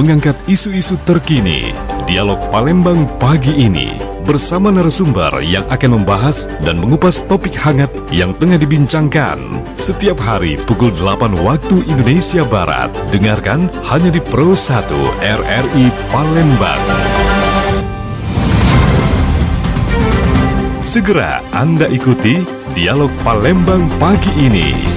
mengangkat isu-isu terkini. Dialog Palembang pagi ini bersama narasumber yang akan membahas dan mengupas topik hangat yang tengah dibincangkan. Setiap hari pukul 8 waktu Indonesia Barat. Dengarkan hanya di Pro 1 RRI Palembang. Segera Anda ikuti Dialog Palembang pagi ini.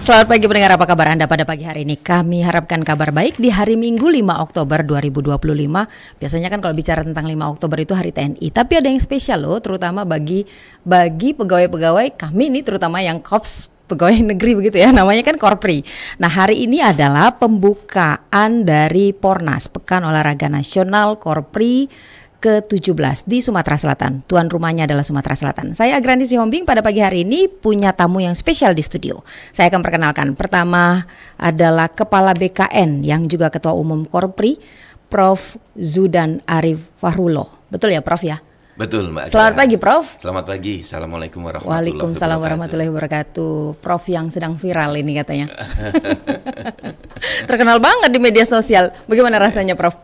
Selamat pagi pendengar, apa kabar Anda pada pagi hari ini? Kami harapkan kabar baik di hari Minggu 5 Oktober 2025. Biasanya kan kalau bicara tentang 5 Oktober itu hari TNI, tapi ada yang spesial loh, terutama bagi pegawai-pegawai kami ini, terutama yang Korps pegawai negeri begitu ya, namanya kan Korpri. Nah, hari ini adalah pembukaan dari Pornas, Pekan Olahraga Nasional Korpri ke-17 di Sumatera Selatan. Tuan rumahnya adalah Sumatera Selatan. Saya Agrandi Sihombing pada pagi hari ini punya tamu yang spesial di studio. Saya akan perkenalkan. Pertama adalah Kepala BKN yang juga Ketua Umum Korpri, Prof. Zudan Arif Fahruloh. Betul ya Prof ya? Betul Mbak. Selamat pagi Prof. Selamat pagi. Assalamualaikum warahmatullahi wabarakatuh. Waalaikumsalam warahmatullahi wabarakatuh. Prof yang sedang viral ini katanya. Terkenal banget di media sosial. Bagaimana rasanya Prof?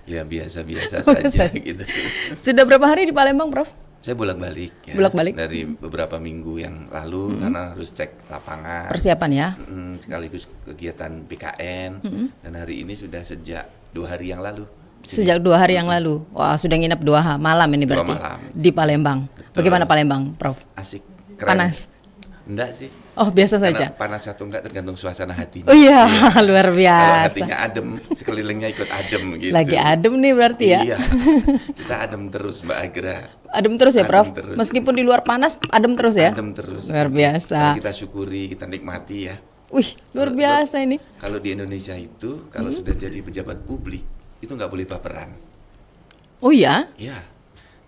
Ya biasa-biasa saja gitu. Sudah berapa hari di Palembang Prof? Saya bolak-balik ya. Bolak-balik? Dari beberapa minggu yang lalu karena harus cek lapangan. Persiapan ya? Sekaligus kegiatan BKN. Dan hari ini sudah sejak 2 hari yang lalu. Sejak 2 hari yang lalu. Wah, sudah nginep 2 malam ini berarti. 2 malam. Di Palembang. Betul. Bagaimana Palembang, Prof? Asik, keren. Panas? Enggak sih. Oh, biasa Karena saja. panas atau enggak tergantung suasana hatinya. Oh iya, luar Kalau biasa. hatinya adem, sekelilingnya ikut adem gitu. Lagi adem nih berarti ya. Iya. Kita adem terus Mbak Agra. Adem terus ya, Adem Prof? terus. Meskipun di luar panas, adem terus ya? Adem terus. Luar biasa. Kalau kita syukuri, kita nikmati ya. Wih, luar biasa ini. Kalau di Indonesia itu, kalau sudah jadi pejabat publik, itu nggak boleh baperan. Oh iya? Ya.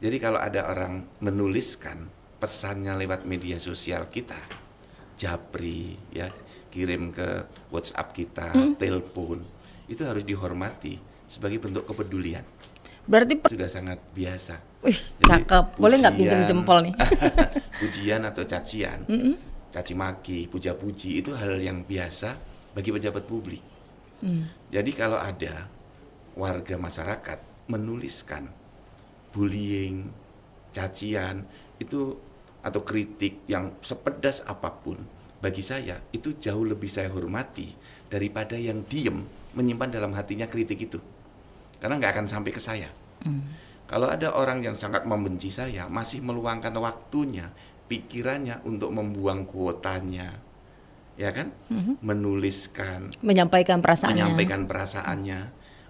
Jadi kalau ada orang menuliskan pesannya lewat media sosial kita, japri, ya, kirim ke WhatsApp kita, telepon, itu harus dihormati sebagai bentuk kepedulian. Berarti Sudah sangat biasa. wih, Jadi, cakep. Boleh nggak pujian, pinjam jempol nih? pujian atau cacian, caci maki, puja-puji itu hal yang biasa bagi pejabat publik. Jadi kalau ada warga masyarakat menuliskan bullying, cacian itu atau kritik yang sepedas apapun, bagi saya itu jauh lebih saya hormati daripada yang diem menyimpan dalam hatinya kritik itu, karena nggak akan sampai ke saya. Kalau ada orang yang sangat membenci saya, masih meluangkan waktunya, pikirannya untuk membuang kuotanya, ya kan, menuliskan, Menyampaikan perasaannya. perasaannya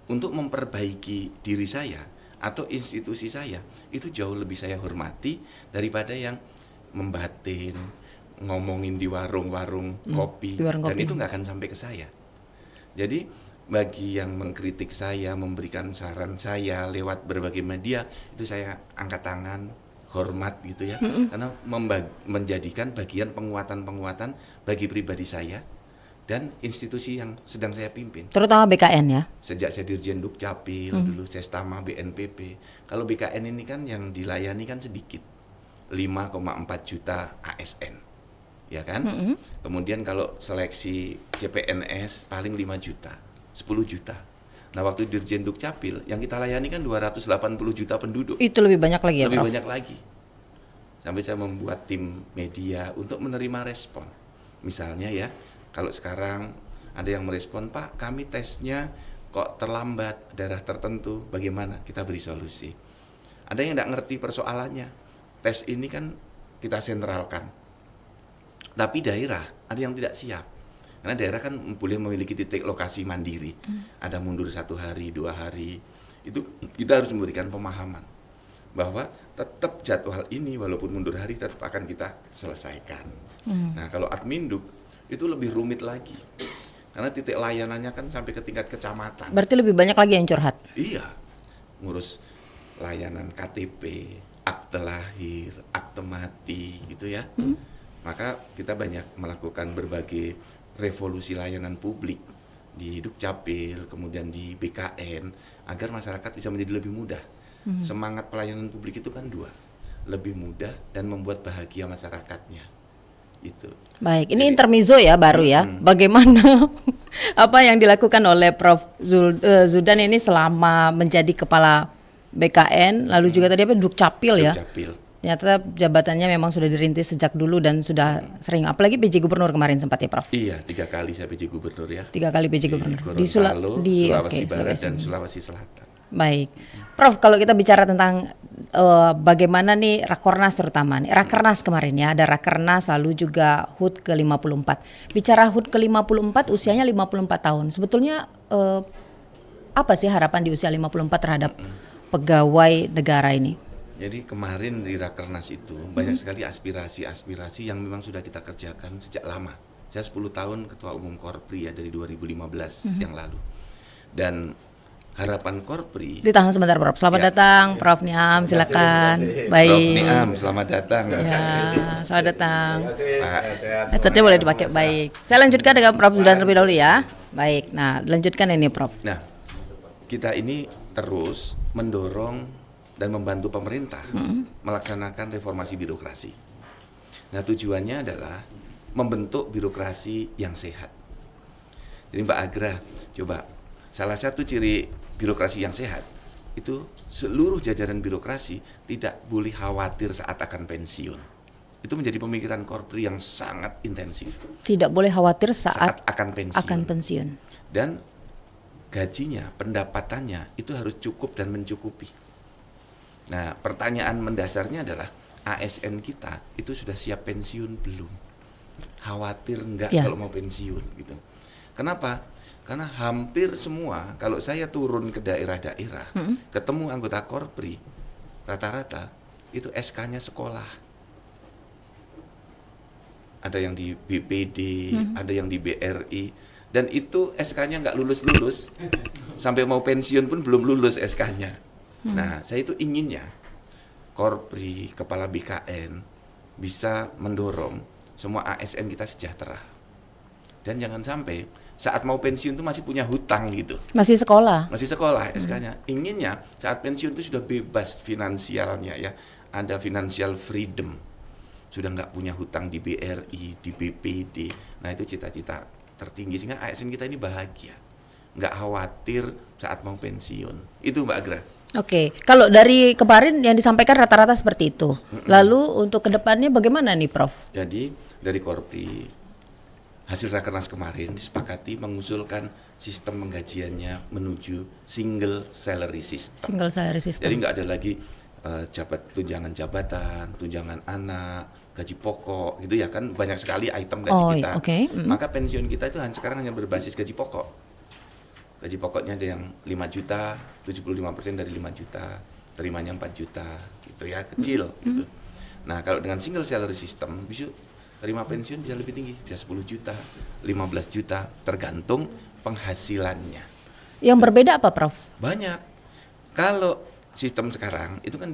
untuk memperbaiki diri saya atau institusi saya, itu jauh lebih saya hormati daripada yang membatin, ngomongin di warung-warung kopi, di warung dan kopi. itu nggak akan sampai ke saya. Jadi bagi yang mengkritik saya, memberikan saran saya lewat berbagai media, itu saya angkat tangan, hormat gitu ya, karena menjadikan bagian penguatan-penguatan bagi pribadi saya dan institusi yang sedang saya pimpin. Terutama BKN ya. Sejak saya Dirjen Dukcapil, dulu Sestama BNPB. Kalau BKN ini kan yang dilayani kan sedikit, 5,4 juta ASN, ya kan? Kemudian kalau seleksi CPNS paling 5 juta, 10 juta. Nah waktu Dirjen Dukcapil yang kita layani kan 280 juta penduduk. Itu lebih banyak lagi ya, Lebih Prof? banyak lagi. Sampai saya membuat tim media untuk menerima respon. Misalnya ya, kalau sekarang ada yang merespon, Pak, kami tesnya kok terlambat, daerah tertentu, bagaimana? Kita beri solusi. Ada yang tidak ngerti persoalannya. Tes ini kan kita sentralkan. Tapi daerah ada yang tidak siap. Karena daerah kan boleh memiliki titik lokasi mandiri. Ada mundur 1 hari, 2 hari. Itu kita harus memberikan pemahaman bahwa tetap jadwal ini walaupun mundur hari tetap akan kita selesaikan. Nah, kalau Adminduk itu lebih rumit lagi. Karena titik layanannya kan sampai ke tingkat kecamatan. Berarti lebih banyak lagi yang curhat. Iya. Ngurus layanan KTP, akte lahir, akte mati gitu ya. Maka kita banyak melakukan berbagai revolusi layanan publik di Dukcapil, kemudian di BKN, agar masyarakat bisa menjadi lebih mudah. Semangat pelayanan publik itu kan 2. lebih mudah dan membuat bahagia masyarakatnya. Itu. Baik, ini intermezzo ya baru ya. Bagaimana apa yang dilakukan oleh Prof. Zudan ini selama menjadi kepala BKN, lalu juga tadi apa Dukcapil ya? Dukcapil. Ternyata jabatannya memang sudah dirintis sejak dulu dan sudah sering. Apalagi PJ Gubernur kemarin sempat ya Prof? Iya, 3 kali saya PJ Gubernur ya. 3 kali PJ Gubernur. Di Gorontalo, Sulawesi Barat Sulawesi. dan Sulawesi Selatan. Baik, Prof. Kalau kita bicara tentang bagaimana nih Rakornas terutama nih, Rakernas kemarin ya, ada Rakernas lalu juga HUT ke-54. Bicara HUT ke-54 usianya 54 tahun. Sebetulnya apa sih harapan di usia 54 terhadap pegawai negara ini? Jadi kemarin di Rakernas itu banyak sekali aspirasi-aspirasi yang memang sudah kita kerjakan sejak lama. Saya 10 tahun Ketua Umum Korpri ya dari 2015 yang lalu. Dan harapan Korpri. Ditahan sebentar Prof. Selamat datang Prof. Niam, silakan. Baik. Prof Niam, selamat datang. Ya, selamat datang. Pak. Headsetnya boleh dipakai. Baik. Saya lanjutkan dengan Prof. Zudan terlebih dahulu ya. Baik. Nah, lanjutkan ini Prof. Nah, kita ini terus mendorong dan membantu pemerintah melaksanakan reformasi birokrasi. Nah, tujuannya adalah membentuk birokrasi yang sehat. Jadi Mbak Agra, coba salah satu ciri birokrasi yang sehat itu seluruh jajaran birokrasi tidak boleh khawatir saat akan pensiun. Itu menjadi pemikiran Korpri yang sangat intensif. Tidak boleh khawatir saat akan pensiun. Dan gajinya, pendapatannya itu harus cukup dan mencukupi. Nah, pertanyaan mendasarnya adalah ASN kita itu sudah siap pensiun belum? Khawatir enggak kalau mau pensiun gitu. Kenapa? Karena hampir semua kalau saya turun ke daerah-daerah, ketemu anggota Korpri, rata-rata itu SK-nya sekolah. Ada yang di BPD, ada yang di BRI, dan itu SK-nya nggak lulus-lulus, sampai mau pensiun pun belum lulus SK-nya. Nah, saya itu inginnya Korpri, Kepala BKN bisa mendorong semua ASN kita sejahtera. Dan jangan sampai saat mau pensiun itu masih punya hutang gitu. Masih sekolah. Masih sekolah SK-nya. Inginnya saat pensiun itu sudah bebas finansialnya ya. Ada financial freedom. Sudah nggak punya hutang di BRI, di BPD. Nah, itu cita-cita tertinggi sehingga ASN kita ini bahagia. Nggak khawatir saat mau pensiun. Itu Mbak Agra. Oke, kalau dari kemarin yang disampaikan rata-rata seperti itu. Lalu untuk kedepannya bagaimana nih Prof? Jadi dari Korpri hasil Rakernas kemarin disepakati mengusulkan sistem penggajiannya menuju single salary system. Single salary system. Jadi nggak ada lagi tunjangan jabatan, tunjangan anak, gaji pokok gitu ya kan banyak sekali item gaji kita. Maka pensiun kita itu sekarang hanya berbasis gaji pokok. Gaji pokoknya ada yang 5 juta, 75% dari 5 juta, terimanya 4 juta, gitu ya, kecil gitu. Nah, kalau dengan single salary system, bisa terima pensiun bisa lebih tinggi, bisa 10 juta, 15 juta, tergantung penghasilannya. Yang berbeda apa Prof? Banyak. Kalau sistem sekarang itu kan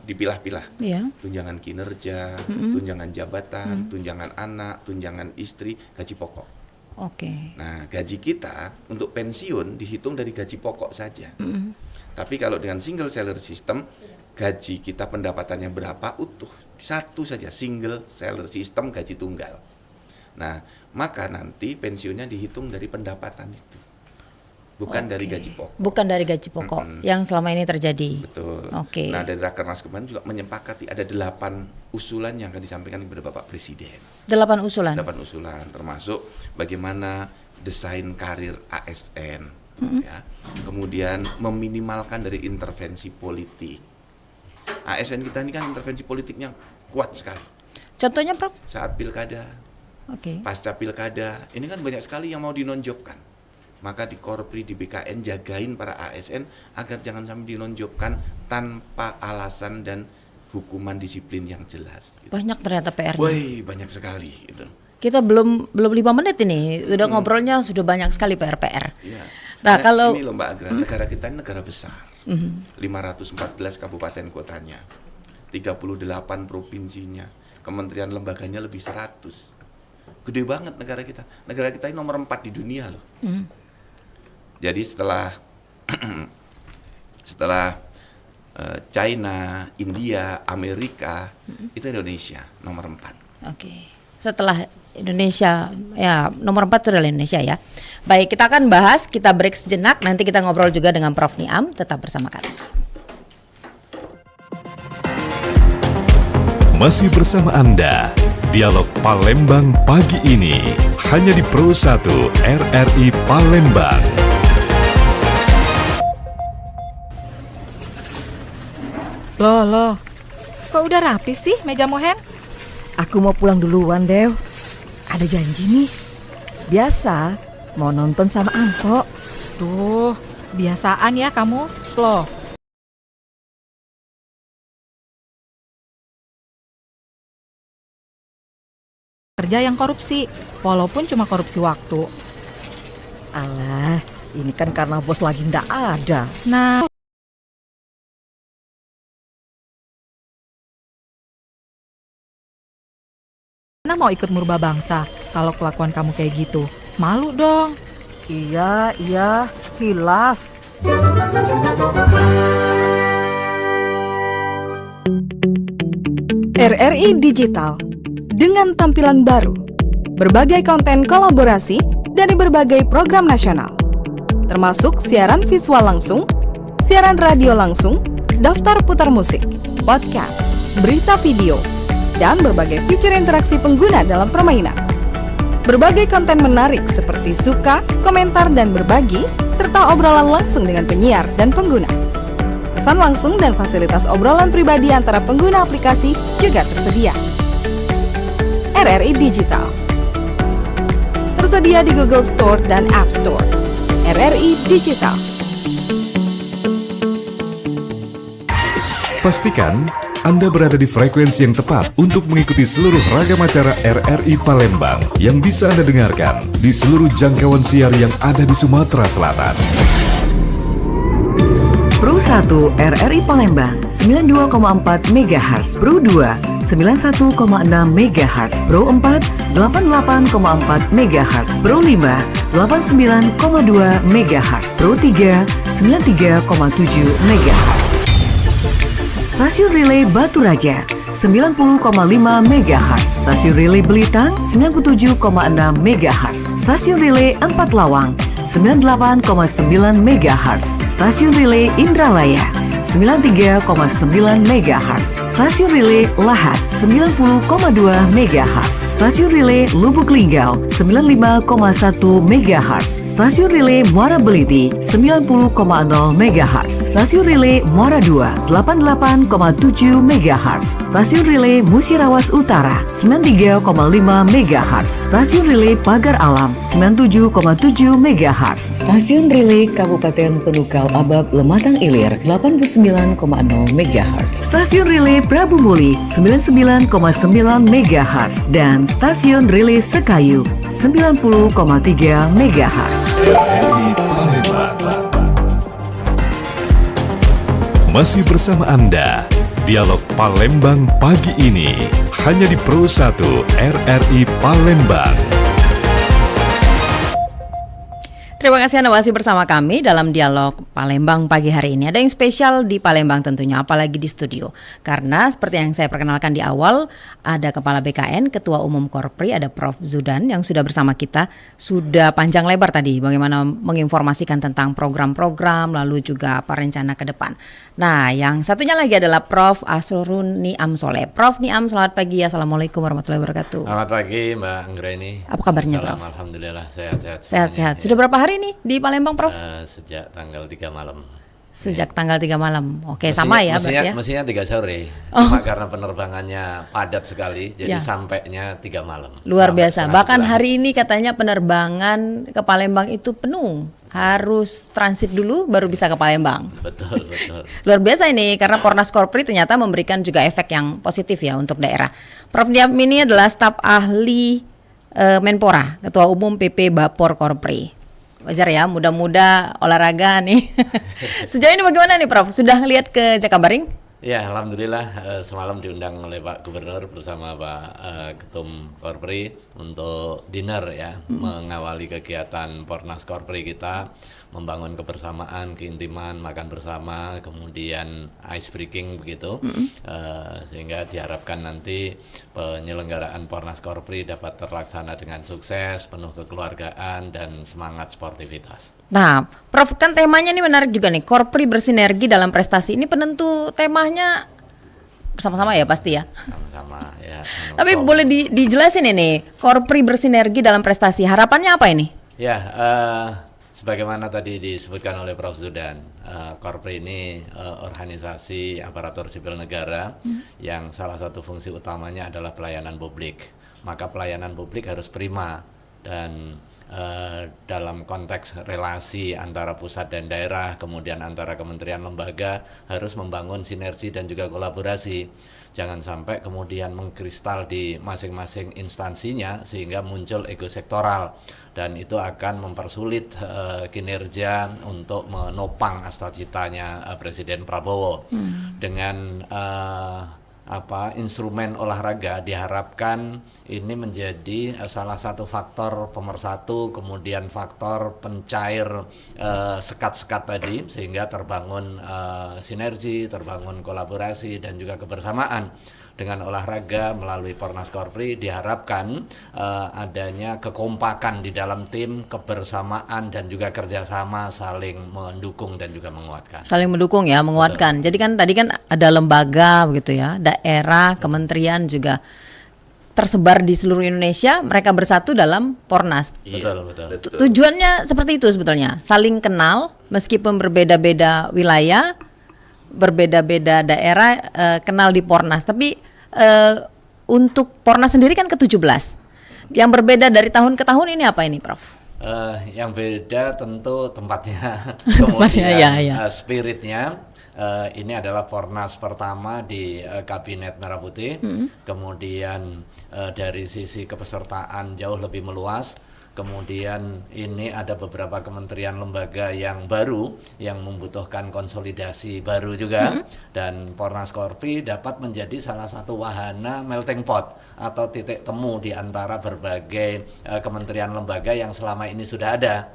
dipilah-pilah. Tunjangan kinerja, tunjangan jabatan, tunjangan anak, tunjangan istri, gaji pokok. Nah, gaji kita untuk pensiun dihitung dari gaji pokok saja. Tapi kalau dengan single salary system, gaji kita pendapatannya berapa utuh. Satu saja, single salary system gaji tunggal. Nah, maka nanti pensiunnya dihitung dari pendapatan itu. Bukan dari gaji pokok. Bukan dari gaji pokok yang selama ini terjadi. Betul. Nah, dari Rakernas kemarin juga menyepakati ada 8 usulan yang akan disampaikan kepada Bapak Presiden. 8 usulan? 8 usulan, termasuk bagaimana desain karir ASN, ya. Kemudian meminimalkan dari intervensi politik. ASN kita ini kan intervensi politiknya kuat sekali. Contohnya Prof? Saat pilkada, pasca pilkada, ini kan banyak sekali yang mau dinonjobkan. Maka di Korpri, di BKN jagain para ASN agar jangan sampai dinonjobkan tanpa alasan dan hukuman disiplin yang jelas. Gitu. Banyak ternyata PR-nya. Woi, banyak sekali. Gitu. Kita belum 5 menit ini, udah ngobrolnya sudah banyak sekali PR-PR. Ya. Nah, kalau ini loh Mbak Agra, negara kita ini negara besar. 514 kabupaten kotanya, 38 provinsinya, kementerian lembaganya lebih 100. Gede banget negara kita. Negara kita ini nomor 4 di dunia loh. Jadi setelah China, India, Amerika, itu Indonesia nomor 4. Oke. Setelah Indonesia, ya nomor 4 itu adalah Indonesia ya. Baik, kita akan bahas, kita break sejenak, nanti kita ngobrol juga dengan Prof. Niam, tetap bersama kami. Masih bersama Anda, Dialog Palembang pagi ini, hanya di Pro 1 RRI Palembang. Loh, kok udah rapi sih meja Mohen? Aku mau pulang duluan, Dew. Ada janji nih. Biasa, mau nonton sama Anto. Tuh, biasaan ya kamu. Loh, kerja yang korupsi, walaupun cuma korupsi waktu. Alah, ini kan karena bos lagi ndak ada. Nah, mana mau ikut murba bangsa kalau kelakuan kamu kayak gitu? Malu dong. Iya, hilaf. RRI Digital dengan tampilan baru, berbagai konten kolaborasi dari berbagai program nasional, termasuk siaran visual langsung, siaran radio langsung, daftar putar musik, podcast, berita video, dan berbagai fitur interaksi pengguna dalam permainan. Berbagai konten menarik seperti suka, komentar, dan berbagi, serta obrolan langsung dengan penyiar dan pengguna. Pesan langsung dan fasilitas obrolan pribadi antara pengguna aplikasi juga tersedia. RRI Digital tersedia di Google Store dan App Store. RRI Digital. Pastikan Anda berada di frekuensi yang tepat untuk mengikuti seluruh ragam acara RRI Palembang yang bisa Anda dengarkan di seluruh jangkauan siar yang ada di Sumatera Selatan. Pro 1 RRI Palembang 92,4 MHz, Pro 2 91,6 MHz, Pro 4 88,4 MHz, Pro 5 89,2 MHz, Pro 3 93,7 MHz. Stasiun Relay Batu Raja 90,5 MHz, Stasiun Relay Belitang 97,6 MHz, Stasiun Relay 4 Lawang 98,9 MHz, Stasiun Relay Indralaya 93,9 MHz, Stasiun Relay Lahat 90,2 MHz, Stasiun Relay Lubuk Linggau 95,1 MHz, Stasiun Relay Muara Beliti 90,0 MHz, Stasiun Relay Muara 2 88,7 MHz, Stasiun Relay Musirawas Utara 93,5 MHz, Stasiun Relay Pagar Alam 97,7 MHz, Stasiun Relay Kabupaten Penukal Abab Lematang Ilir 89,0 MHz, Stasiun Relay Prabu Muli 99,9 MHz, dan Stasiun Relay Sekayu 90,3 MHz. RRI Palembang. Masih bersama Anda, Dialog Palembang pagi ini, hanya di Pro 1 RRI Palembang. Terima kasih Anda masih bersama kami dalam Dialog Palembang pagi hari ini. Ada yang spesial di Palembang tentunya, apalagi di studio. Karena seperti yang saya perkenalkan di awal, ada Kepala BKN, Ketua Umum Korpri, ada Prof. Zudan yang sudah bersama kita. Sudah panjang lebar tadi bagaimana menginformasikan tentang program-program, lalu juga apa rencana ke depan. Nah, yang satunya lagi adalah Prof. Asrorun Niam Soleh. Prof. Niam, selamat pagi. Assalamualaikum warahmatullahi wabarakatuh. Selamat pagi Mbak Anggreni. Apa kabarnya, Prof? Alhamdulillah sehat-sehat. Sehat-sehat. Sudah berapa hari nih di Palembang, Prof? Sejak tanggal 3 malam. Sejak tanggal 3 malam. Oke, sama ya berarti ya. Mestinya 3 sore. Cuma karena penerbangannya padat sekali, jadi Ya. sampainya 3 malam. Luar Sampai biasa. setengah Bahkan 9. hari ini katanya penerbangan ke Palembang itu penuh. Harus transit dulu baru bisa ke Palembang. Betul. Luar biasa ini karena Pornas Korpri ternyata memberikan juga efek yang positif ya untuk daerah. Prof. Niam ini adalah staf ahli Menpora, Ketua Umum PP Bapor Korpri. Wajar ya, muda-muda olahraga nih. Sejauh ini bagaimana nih Prof? Sudah lihat ke Jakabaring? Ya, alhamdulillah semalam diundang oleh Pak Gubernur bersama Pak Ketum Korpri untuk dinner ya, mengawali kegiatan Pornas Korpri kita, membangun kebersamaan, keintiman, makan bersama, kemudian ice breaking begitu, sehingga diharapkan nanti penyelenggaraan Pornas Korpri dapat terlaksana dengan sukses, penuh kekeluargaan dan semangat sportivitas. Nah, Prof, kan temanya ini menarik juga nih, Korpri bersinergi dalam prestasi. Ini penentu temanya bersama-sama ya pasti ya. Sama-sama ya. Tapi boleh dijelasin ini, Korpri bersinergi dalam prestasi. Harapannya apa ini? Ya, sebagaimana tadi disebutkan oleh Prof. Zudan, Korpri ini organisasi aparatur sipil negara yang salah satu fungsi utamanya adalah pelayanan publik. Maka pelayanan publik harus prima dan dalam konteks relasi antara pusat dan daerah, kemudian antara kementerian lembaga harus membangun sinergi dan juga kolaborasi. Jangan sampai kemudian mengkristal di masing-masing instansinya sehingga muncul ego sektoral dan itu akan mempersulit kinerja untuk menopang cita-citanya Presiden Prabowo. Dengan instrumen olahraga diharapkan ini menjadi salah satu faktor pemersatu, kemudian faktor pencair sekat-sekat tadi sehingga terbangun sinergi, terbangun kolaborasi dan juga kebersamaan. Dengan olahraga melalui Pornas Korpri diharapkan adanya kekompakan di dalam tim, kebersamaan dan juga kerjasama saling mendukung dan juga menguatkan. Saling mendukung ya, menguatkan. Jadi kan tadi kan ada lembaga begitu ya, daerah, kementerian juga tersebar di seluruh Indonesia, mereka bersatu dalam Pornas. Betul. Tujuannya seperti itu sebetulnya, saling kenal meskipun berbeda-beda wilayah, berbeda-beda daerah, kenal di Pornas. Tapi untuk Pornas sendiri kan ke-17. Yang berbeda dari tahun ke tahun ini apa ini, Prof? Yang beda tentu tempatnya, Tempatnya, kemudian ya. Spiritnya. Ini adalah Pornas pertama di Kabinet Merah Putih. Kemudian dari sisi kepesertaan jauh lebih meluas. Kemudian ini ada beberapa kementerian lembaga yang baru yang membutuhkan konsolidasi baru juga, dan Pornas Korpri dapat menjadi salah satu wahana melting pot atau titik temu di antara berbagai kementerian lembaga yang selama ini sudah ada.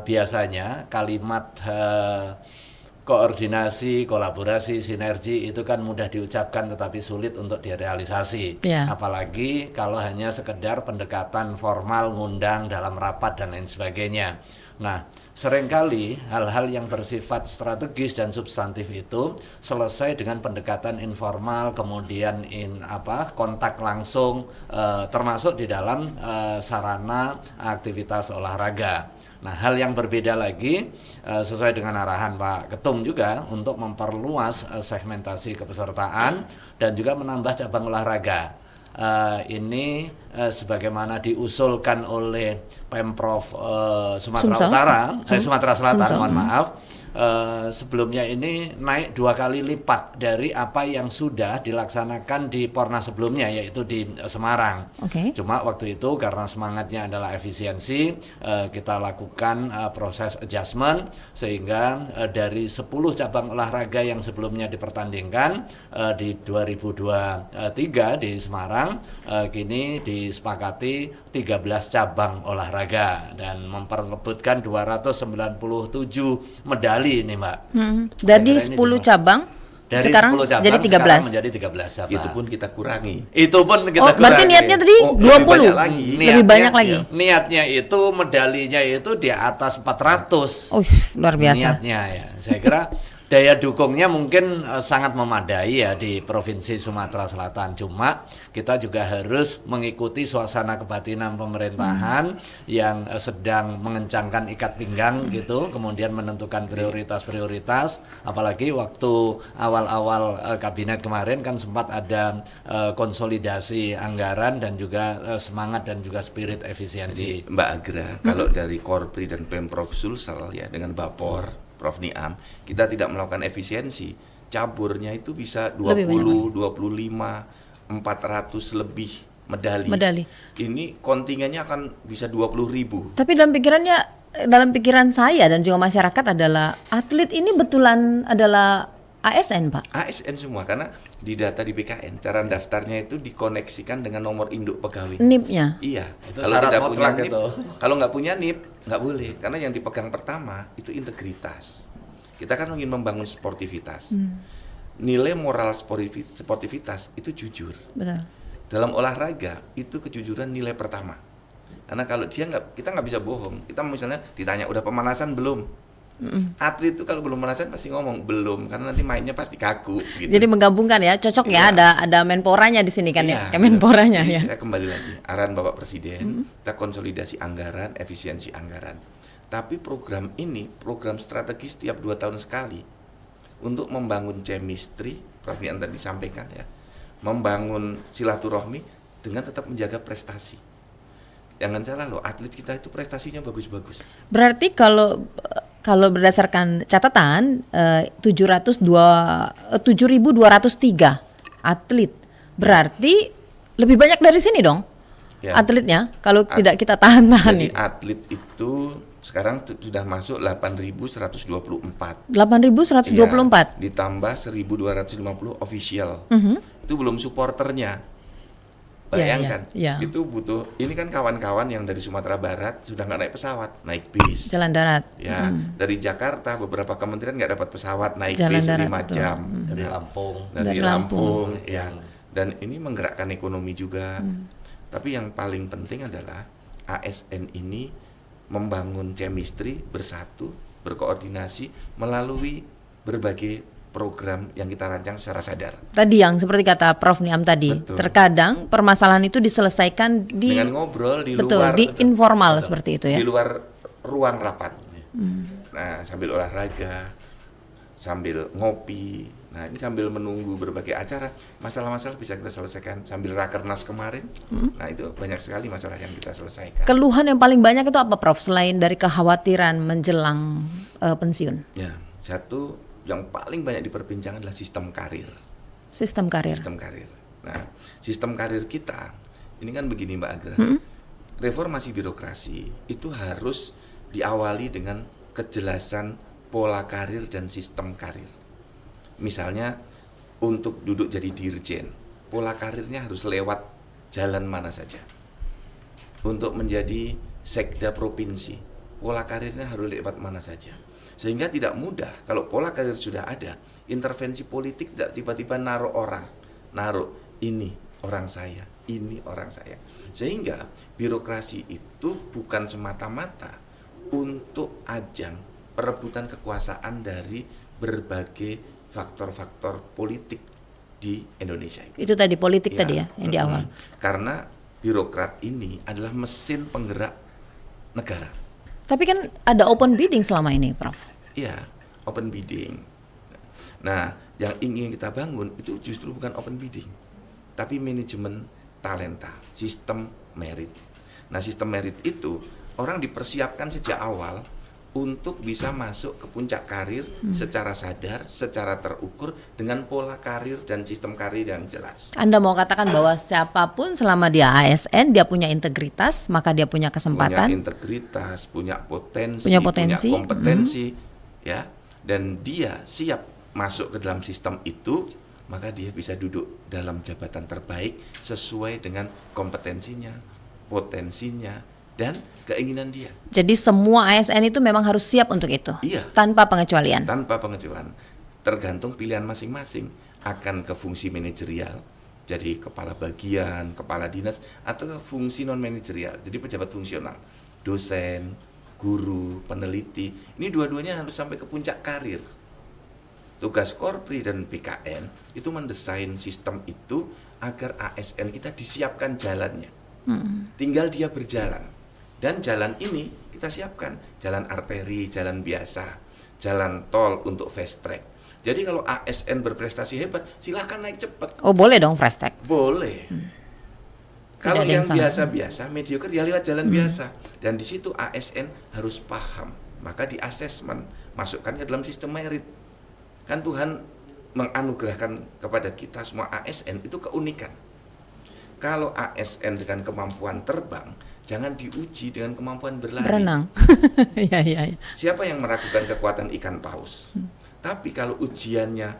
Biasanya kalimat koordinasi, kolaborasi, sinergi itu kan mudah diucapkan tetapi sulit untuk direalisasi. Apalagi kalau hanya sekedar pendekatan formal, ngundang dalam rapat dan lain sebagainya. Nah, seringkali hal-hal yang bersifat strategis dan substantif itu selesai dengan pendekatan informal, kemudian kontak langsung, termasuk di dalam sarana aktivitas olahraga. Nah, hal yang berbeda lagi sesuai dengan arahan Pak Ketum juga untuk memperluas segmentasi kepesertaan dan juga menambah cabang olahraga. Ini sebagaimana diusulkan oleh Pemprov Sumatera Selatan, mohon maaf. Sebelumnya ini naik 2 kali lipat dari apa yang sudah dilaksanakan di Pornas sebelumnya, yaitu di Semarang. Cuma waktu itu karena semangatnya adalah efisiensi, kita lakukan proses adjustment sehingga dari 10 cabang olahraga yang sebelumnya dipertandingkan di 2023 di Semarang, kini disepakati 13 cabang olahraga dan memperebutkan 297 medali ini, Mbak. Jadi 10 cabang dari sekarang 10 cabang jadi 13. sekarang menjadi 13 cabang. Itu pun kita kurangi. Berarti niatnya tadi 20. Lebih banyak lagi. Niatnya itu medalinya itu di atas 400. Luar biasa. Niatnya ya. Saya kira daya dukungnya mungkin sangat memadai ya di Provinsi Sumatera Selatan. Cuma kita juga harus mengikuti suasana kebatinan pemerintahan yang sedang mengencangkan ikat pinggang gitu, kemudian menentukan prioritas-prioritas. Apalagi waktu awal-awal kabinet kemarin kan sempat ada konsolidasi anggaran dan juga semangat dan juga spirit efisiensi. Jadi, Mbak Agra, kalau dari Korpri dan Pemprov Sulsel ya dengan Bapor Prof. Niam, kita tidak melakukan efisiensi. Caburnya itu bisa 20, 25, 400 lebih medali. Ini kontingennya akan bisa 20.000. Tapi dalam pikiran saya dan juga masyarakat adalah atlet ini betulan adalah ASN, Pak? ASN semua, karena di data di BKN cara daftarnya itu dikoneksikan dengan nomor induk pegawai. NIP-nya? Iya. Itu Kalau syarat tidak punya mutlak NIP, itu. kalau nggak punya NIP nggak boleh, karena yang dipegang pertama itu integritas. Kita kan ingin membangun sportivitas. Nilai moral sportivitas itu jujur. Betul. Dalam olahraga itu kejujuran nilai pertama. Karena kalau dia kita nggak bisa bohong. Kita misalnya ditanya udah pemanasan belum? Atlet itu kalau belum pemanasan pasti ngomong belum, karena nanti mainnya pasti kaku. Gitu. Jadi menggabungkan ya, cocok ya, ada Menporanya di sini kan ya, Kemenporanya ya. Kita kembali lagi arahan Bapak Presiden, kita konsolidasi anggaran, efisiensi anggaran. Tapi program ini program strategis setiap 2 tahun sekali untuk membangun chemistry, Prof. Niam tadi sampaikan ya, membangun silaturahmi dengan tetap menjaga prestasi. Jangan salah loh, atlet kita itu prestasinya bagus-bagus. Berarti kalau berdasarkan catatan 7.203 atlet, berarti lebih banyak dari sini dong atletnya kalau tidak kita tahan-tahan Jadi nih. atlet itu sekarang sudah masuk 8.124. 8.124. Ditambah 1.250 official. Itu belum supporternya. Bayangkan, itu butuh. Ini kan kawan-kawan yang dari Sumatera Barat sudah nggak naik pesawat, naik bis. Jalan darat. Ya, dari Jakarta beberapa kementerian nggak dapat pesawat, naik Jalan bis darat, 5 jam. Dari Lampung. Dari Lampung, ya. Dan ini menggerakkan ekonomi juga. Tapi yang paling penting adalah ASN ini membangun chemistry, bersatu, berkoordinasi melalui berbagai program yang kita rancang secara sadar. Tadi yang seperti kata Prof. Niam tadi, Betul. terkadang permasalahan itu diselesaikan dengan ngobrol di betul, luar, di informal seperti itu ya. Di luar ruang rapat. Nah, sambil olahraga, sambil ngopi. Nah, ini sambil menunggu berbagai acara, masalah-masalah bisa kita selesaikan sambil rakernas kemarin. Nah, itu banyak sekali masalah yang kita selesaikan. Keluhan yang paling banyak itu apa, Prof? Selain dari kekhawatiran menjelang pensiun? Ya, satu yang paling banyak diperbincangkan adalah sistem karir. Sistem karir. Sistem karir. Nah, sistem karir kita ini kan begini Mbak Agra. Reformasi birokrasi itu harus diawali dengan kejelasan pola karir dan sistem karir. Misalnya untuk duduk jadi dirjen, pola karirnya harus lewat jalan mana saja. Untuk menjadi sekda provinsi, pola karirnya harus lewat mana saja. Sehingga tidak mudah kalau pola karir sudah ada, intervensi politik tidak tiba-tiba naruh ini orang saya, ini orang saya. Sehingga birokrasi itu bukan semata-mata untuk ajang perebutan kekuasaan dari berbagai faktor-faktor politik di Indonesia. Itu tadi politik tadi ya yang di awal. Karena birokrat ini adalah mesin penggerak negara. Tapi kan ada open bidding selama ini, Prof. Iya, open bidding. Nah, yang ingin kita bangun itu justru bukan open bidding, tapi manajemen talenta, sistem merit. Nah, sistem merit itu orang dipersiapkan sejak awal untuk bisa masuk ke puncak karir secara sadar, secara terukur dengan pola karir dan sistem karir yang jelas. Anda mau katakan bahwa siapapun selama dia ASN, dia punya integritas, maka dia punya kesempatan. Punya integritas, punya potensi, punya kompetensi, ya, dan dia siap masuk ke dalam sistem itu, maka dia bisa duduk dalam jabatan terbaik sesuai dengan kompetensinya, potensinya, dan keinginan dia. Jadi semua ASN itu memang harus siap untuk itu. Iya. Tanpa pengecualian. Tanpa pengecualian. Tergantung pilihan masing-masing akan ke fungsi manajerial, jadi kepala bagian, kepala dinas, atau ke fungsi non manajerial, jadi pejabat fungsional, dosen, guru, peneliti. Ini dua-duanya harus sampai ke puncak karir. Tugas Korpri dan BKN itu mendesain sistem itu agar ASN kita disiapkan jalannya. Tinggal dia berjalan. Dan jalan ini kita siapkan, jalan arteri, jalan biasa, jalan tol untuk fast track. Jadi kalau ASN berprestasi hebat, silahkan naik cepat. Oh, boleh dong fast track? Boleh. Kalau yang biasa-biasa, mediocre ya lewat jalan biasa. Dan di situ ASN harus paham. Maka di asesmen, masukkan ke dalam sistem merit. Kan Tuhan menganugerahkan kepada kita semua ASN itu keunikan. Kalau ASN dengan kemampuan terbang, jangan diuji dengan kemampuan berlari. Berenang. Ya. Siapa yang meragukan kekuatan ikan paus? Tapi kalau ujiannya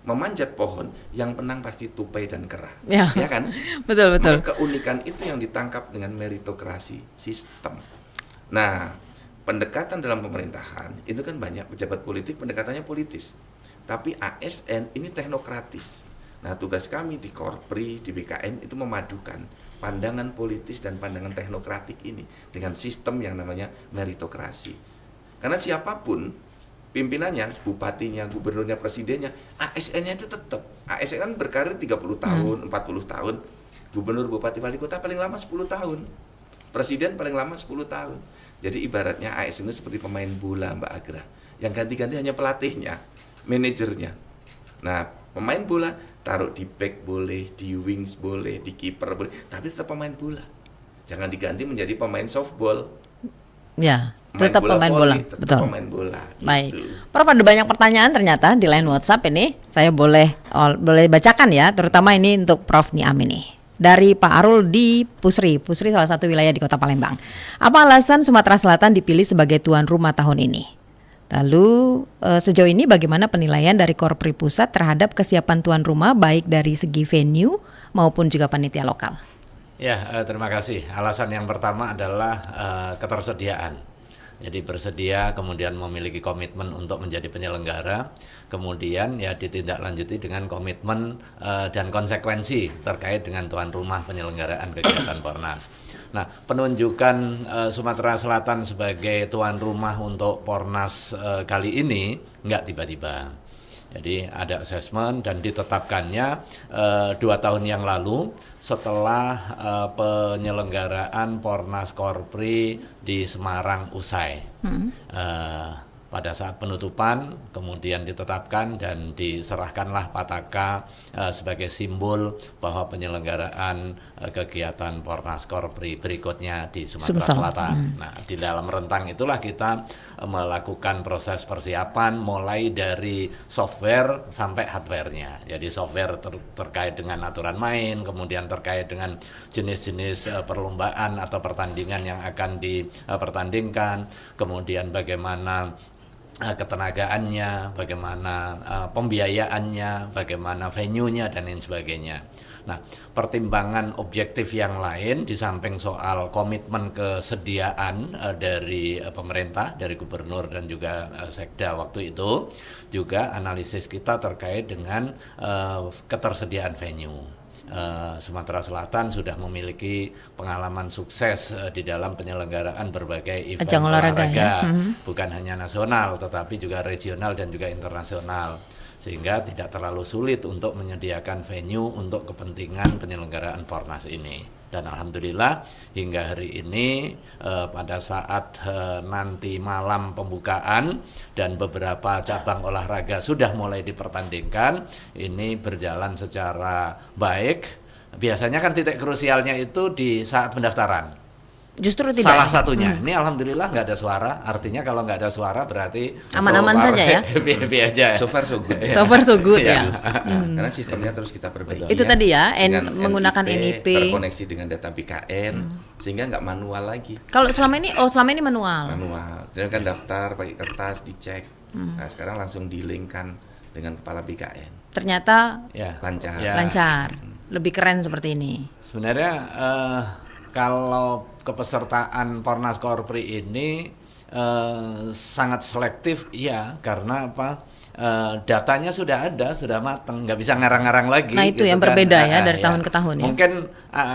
memanjat pohon, yang menang pasti tupai dan kera, Ya. ya kan? Betul. Maka keunikan itu yang ditangkap dengan meritokrasi sistem. Nah, pendekatan dalam pemerintahan itu kan banyak, pejabat politik pendekatannya politis, tapi ASN ini teknokratis. Nah, tugas kami di Korpri, di BKN itu memadukan pandangan politis dan pandangan teknokratik ini dengan sistem yang namanya meritokrasi. Karena siapapun pimpinannya, bupatinya, gubernurnya, presidennya, ASN-nya itu tetap. ASN kan berkarir 30 tahun, 40 tahun. Gubernur, bupati, wali kota paling lama 10 tahun. Presiden paling lama 10 tahun. Jadi ibaratnya ASN itu seperti pemain bola, Mbak Agra. Yang ganti-ganti hanya pelatihnya, manajernya. Nah, pemain bola taruh di back boleh, di wings boleh, di kiper boleh, tapi tetap pemain bola. Jangan diganti menjadi pemain softball. Ya, tetap pemain bola. Tetap Betul. pemain bola. Baik, Gitu. Prof, ada banyak pertanyaan ternyata di line WhatsApp ini. Saya boleh bacakan ya, terutama ini untuk Prof Niam ini. Dari Pak Arul di Pusri salah satu wilayah di Kota Palembang. Apa alasan Sumatera Selatan dipilih sebagai tuan rumah tahun ini? Lalu sejauh ini bagaimana penilaian dari Korpri Pusat terhadap kesiapan tuan rumah baik dari segi venue maupun juga panitia lokal? Ya, terima kasih. Alasan yang pertama adalah ketersediaan. Jadi bersedia, kemudian memiliki komitmen untuk menjadi penyelenggara, kemudian ya ditindaklanjuti dengan komitmen dan konsekuensi terkait dengan tuan rumah penyelenggaraan kegiatan Pornas. Nah, penunjukan Sumatera Selatan sebagai tuan rumah untuk Pornas kali ini nggak tiba-tiba. Jadi ada asesmen dan ditetapkannya 2 tahun yang lalu setelah penyelenggaraan Pornas Korpri di Semarang usai. Pada saat penutupan kemudian ditetapkan dan diserahkanlah Pataka sebagai simbol bahwa penyelenggaraan kegiatan Pornas Korpri berikutnya di Sumatera Selatan. Nah, di dalam rentang itulah kita melakukan proses persiapan mulai dari software sampai hardware-nya. Jadi software terkait dengan aturan main, kemudian terkait dengan jenis-jenis perlombaan atau pertandingan yang akan dipertandingkan, kemudian bagaimana ketenagaannya, bagaimana pembiayaannya, bagaimana venue-nya dan lain sebagainya. Nah, pertimbangan objektif yang lain di samping soal komitmen kesediaan dari pemerintah, dari gubernur dan juga sekda waktu itu, juga analisis kita terkait dengan ketersediaan venue. Sumatera Selatan sudah memiliki pengalaman sukses di dalam penyelenggaraan berbagai event olahraga, bukan hanya nasional tetapi juga regional dan juga internasional, sehingga tidak terlalu sulit untuk menyediakan venue untuk kepentingan penyelenggaraan Pornas ini. Dan alhamdulillah hingga hari ini pada saat nanti malam pembukaan dan beberapa cabang olahraga sudah mulai dipertandingkan, ini berjalan secara baik. Biasanya kan titik krusialnya itu di saat pendaftaran. Justru tidak. Salah satunya. Ini alhamdulillah nggak ada suara. Artinya kalau nggak ada suara berarti aman-aman saja ya. Happy aja. So far so good. So far so good ya. Karena sistemnya terus kita perbaiki. Itu tadi ya, menggunakan NIP, NIP. terkoneksi dengan data BKN, sehingga nggak manual lagi. Kalau selama ini manual. Manual. Dan kan daftar pakai kertas dicek. Nah, sekarang langsung dilingkan dengan kepala BKN. Ternyata lancar. Lancar. Lebih keren seperti ini. Sebenarnya kalau kepesertaan Pornas Korpri ini sangat selektif, iya, karena apa? Datanya sudah ada, sudah matang, nggak bisa ngarang-ngarang lagi. Nah itu gitu yang kan. berbeda ya dari tahun ke tahun ya. Mungkin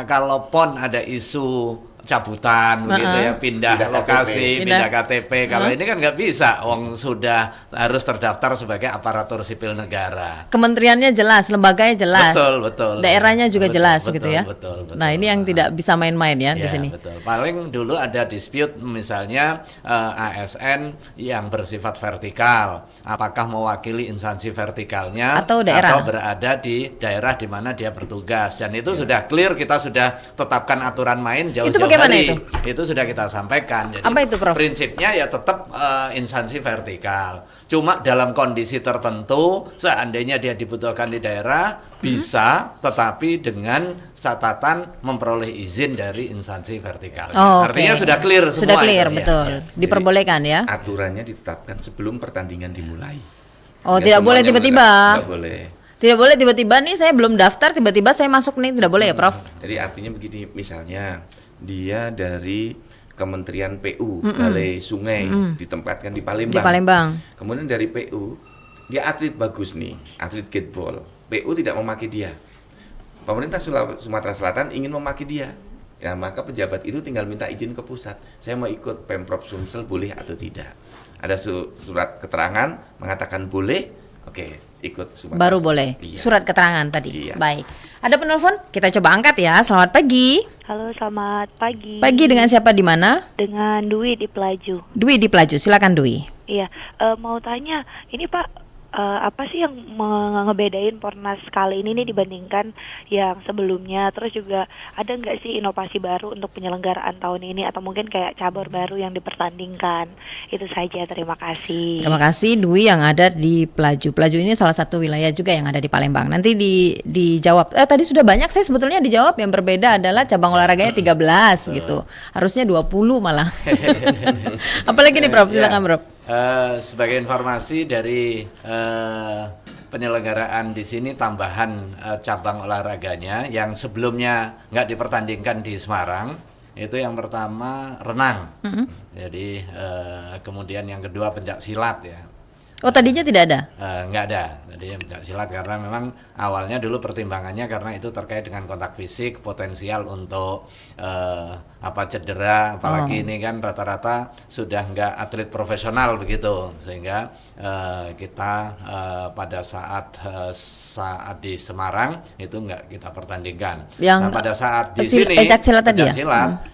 kalau PON ada isu cabutan begitu ya, pindah lokasi, pindah KTP. Kalau ini kan nggak bisa, sudah harus terdaftar sebagai aparatur sipil negara. Kementeriannya jelas, lembaganya jelas. Betul. Daerahnya juga jelas gitu ya. Betul. Nah, ini yang tidak bisa main-main ya di sini. Betul. Paling dulu ada dispute misalnya ASN yang bersifat vertikal, apakah mewakili instansi vertikalnya atau daerah, atau berada di daerah di mana dia bertugas, dan itu sudah clear, kita sudah tetapkan aturan main jauh-jauh. Bagaimana hari. itu Sudah kita sampaikan. Jadi apa itu, Prof? Prinsipnya ya tetap instansi vertikal. Cuma dalam kondisi tertentu, seandainya dia dibutuhkan di daerah, bisa, tetapi dengan catatan memperoleh izin dari instansi vertikal. Artinya sudah clear semua. Sudah clear, itu, betul. Ya. Diperbolehkan ya. Aturannya ditetapkan sebelum pertandingan dimulai. Oh, Nggak tidak boleh semuanya tiba-tiba. nggak boleh. Tidak boleh tiba-tiba nih saya belum daftar tiba-tiba saya masuk nih, tidak boleh ya, Prof? Jadi artinya begini, misalnya dia dari Kementerian PU, Balai Sungai, ditempatkan di Palembang. Di Palembang. Kemudian dari PU, dia atlet bagus nih, atlet skateball. PU tidak memakai dia. Pemerintah Sumatera Selatan ingin memakai dia. Ya, maka pejabat itu tinggal minta izin ke pusat. Saya mau ikut Pemprov Sumsel, boleh atau tidak? Ada surat keterangan mengatakan boleh, oke. Ikut Sumatera Baru Selatan. boleh. Iya. Surat keterangan tadi. Iya. Baik. Ada penelpon? Kita coba angkat ya. Selamat pagi. Halo, selamat pagi. Pagi dengan siapa di mana? Dengan Dwi di Pelaju. Dwi di Pelaju. Silakan Dwi. Iya, mau tanya, ini Pak, apa sih yang ngebedain Pornas kali ini nih dibandingkan yang sebelumnya? Terus juga ada nggak sih inovasi baru untuk penyelenggaraan tahun ini atau mungkin kayak cabur baru yang dipertandingkan? Itu saja, terima kasih. Terima kasih Dwi yang ada di Pelaju. Pelaju ini salah satu wilayah juga yang ada di Palembang. Nanti dijawab. Tadi sudah banyak saya sebetulnya dijawab, yang berbeda adalah cabang olahraganya 13 gitu. Harusnya 20 malah. Apalagi nih Prof, silakan Prof. Sebagai informasi dari penyelenggaraan di sini tambahan cabang olahraganya yang sebelumnya nggak dipertandingkan di Semarang, itu yang pertama renang. Jadi kemudian yang kedua pencak silat ya. Oh, tadinya tidak ada? Nggak ada, tadinya pencak silat karena memang awalnya dulu pertimbangannya karena itu terkait dengan kontak fisik, potensial untuk cedera, apalagi ini kan rata-rata sudah nggak atlet profesional begitu, sehingga kita pada saat di Semarang itu nggak kita pertandingkan. Yang pada saat di sini pencak silat tadi ya?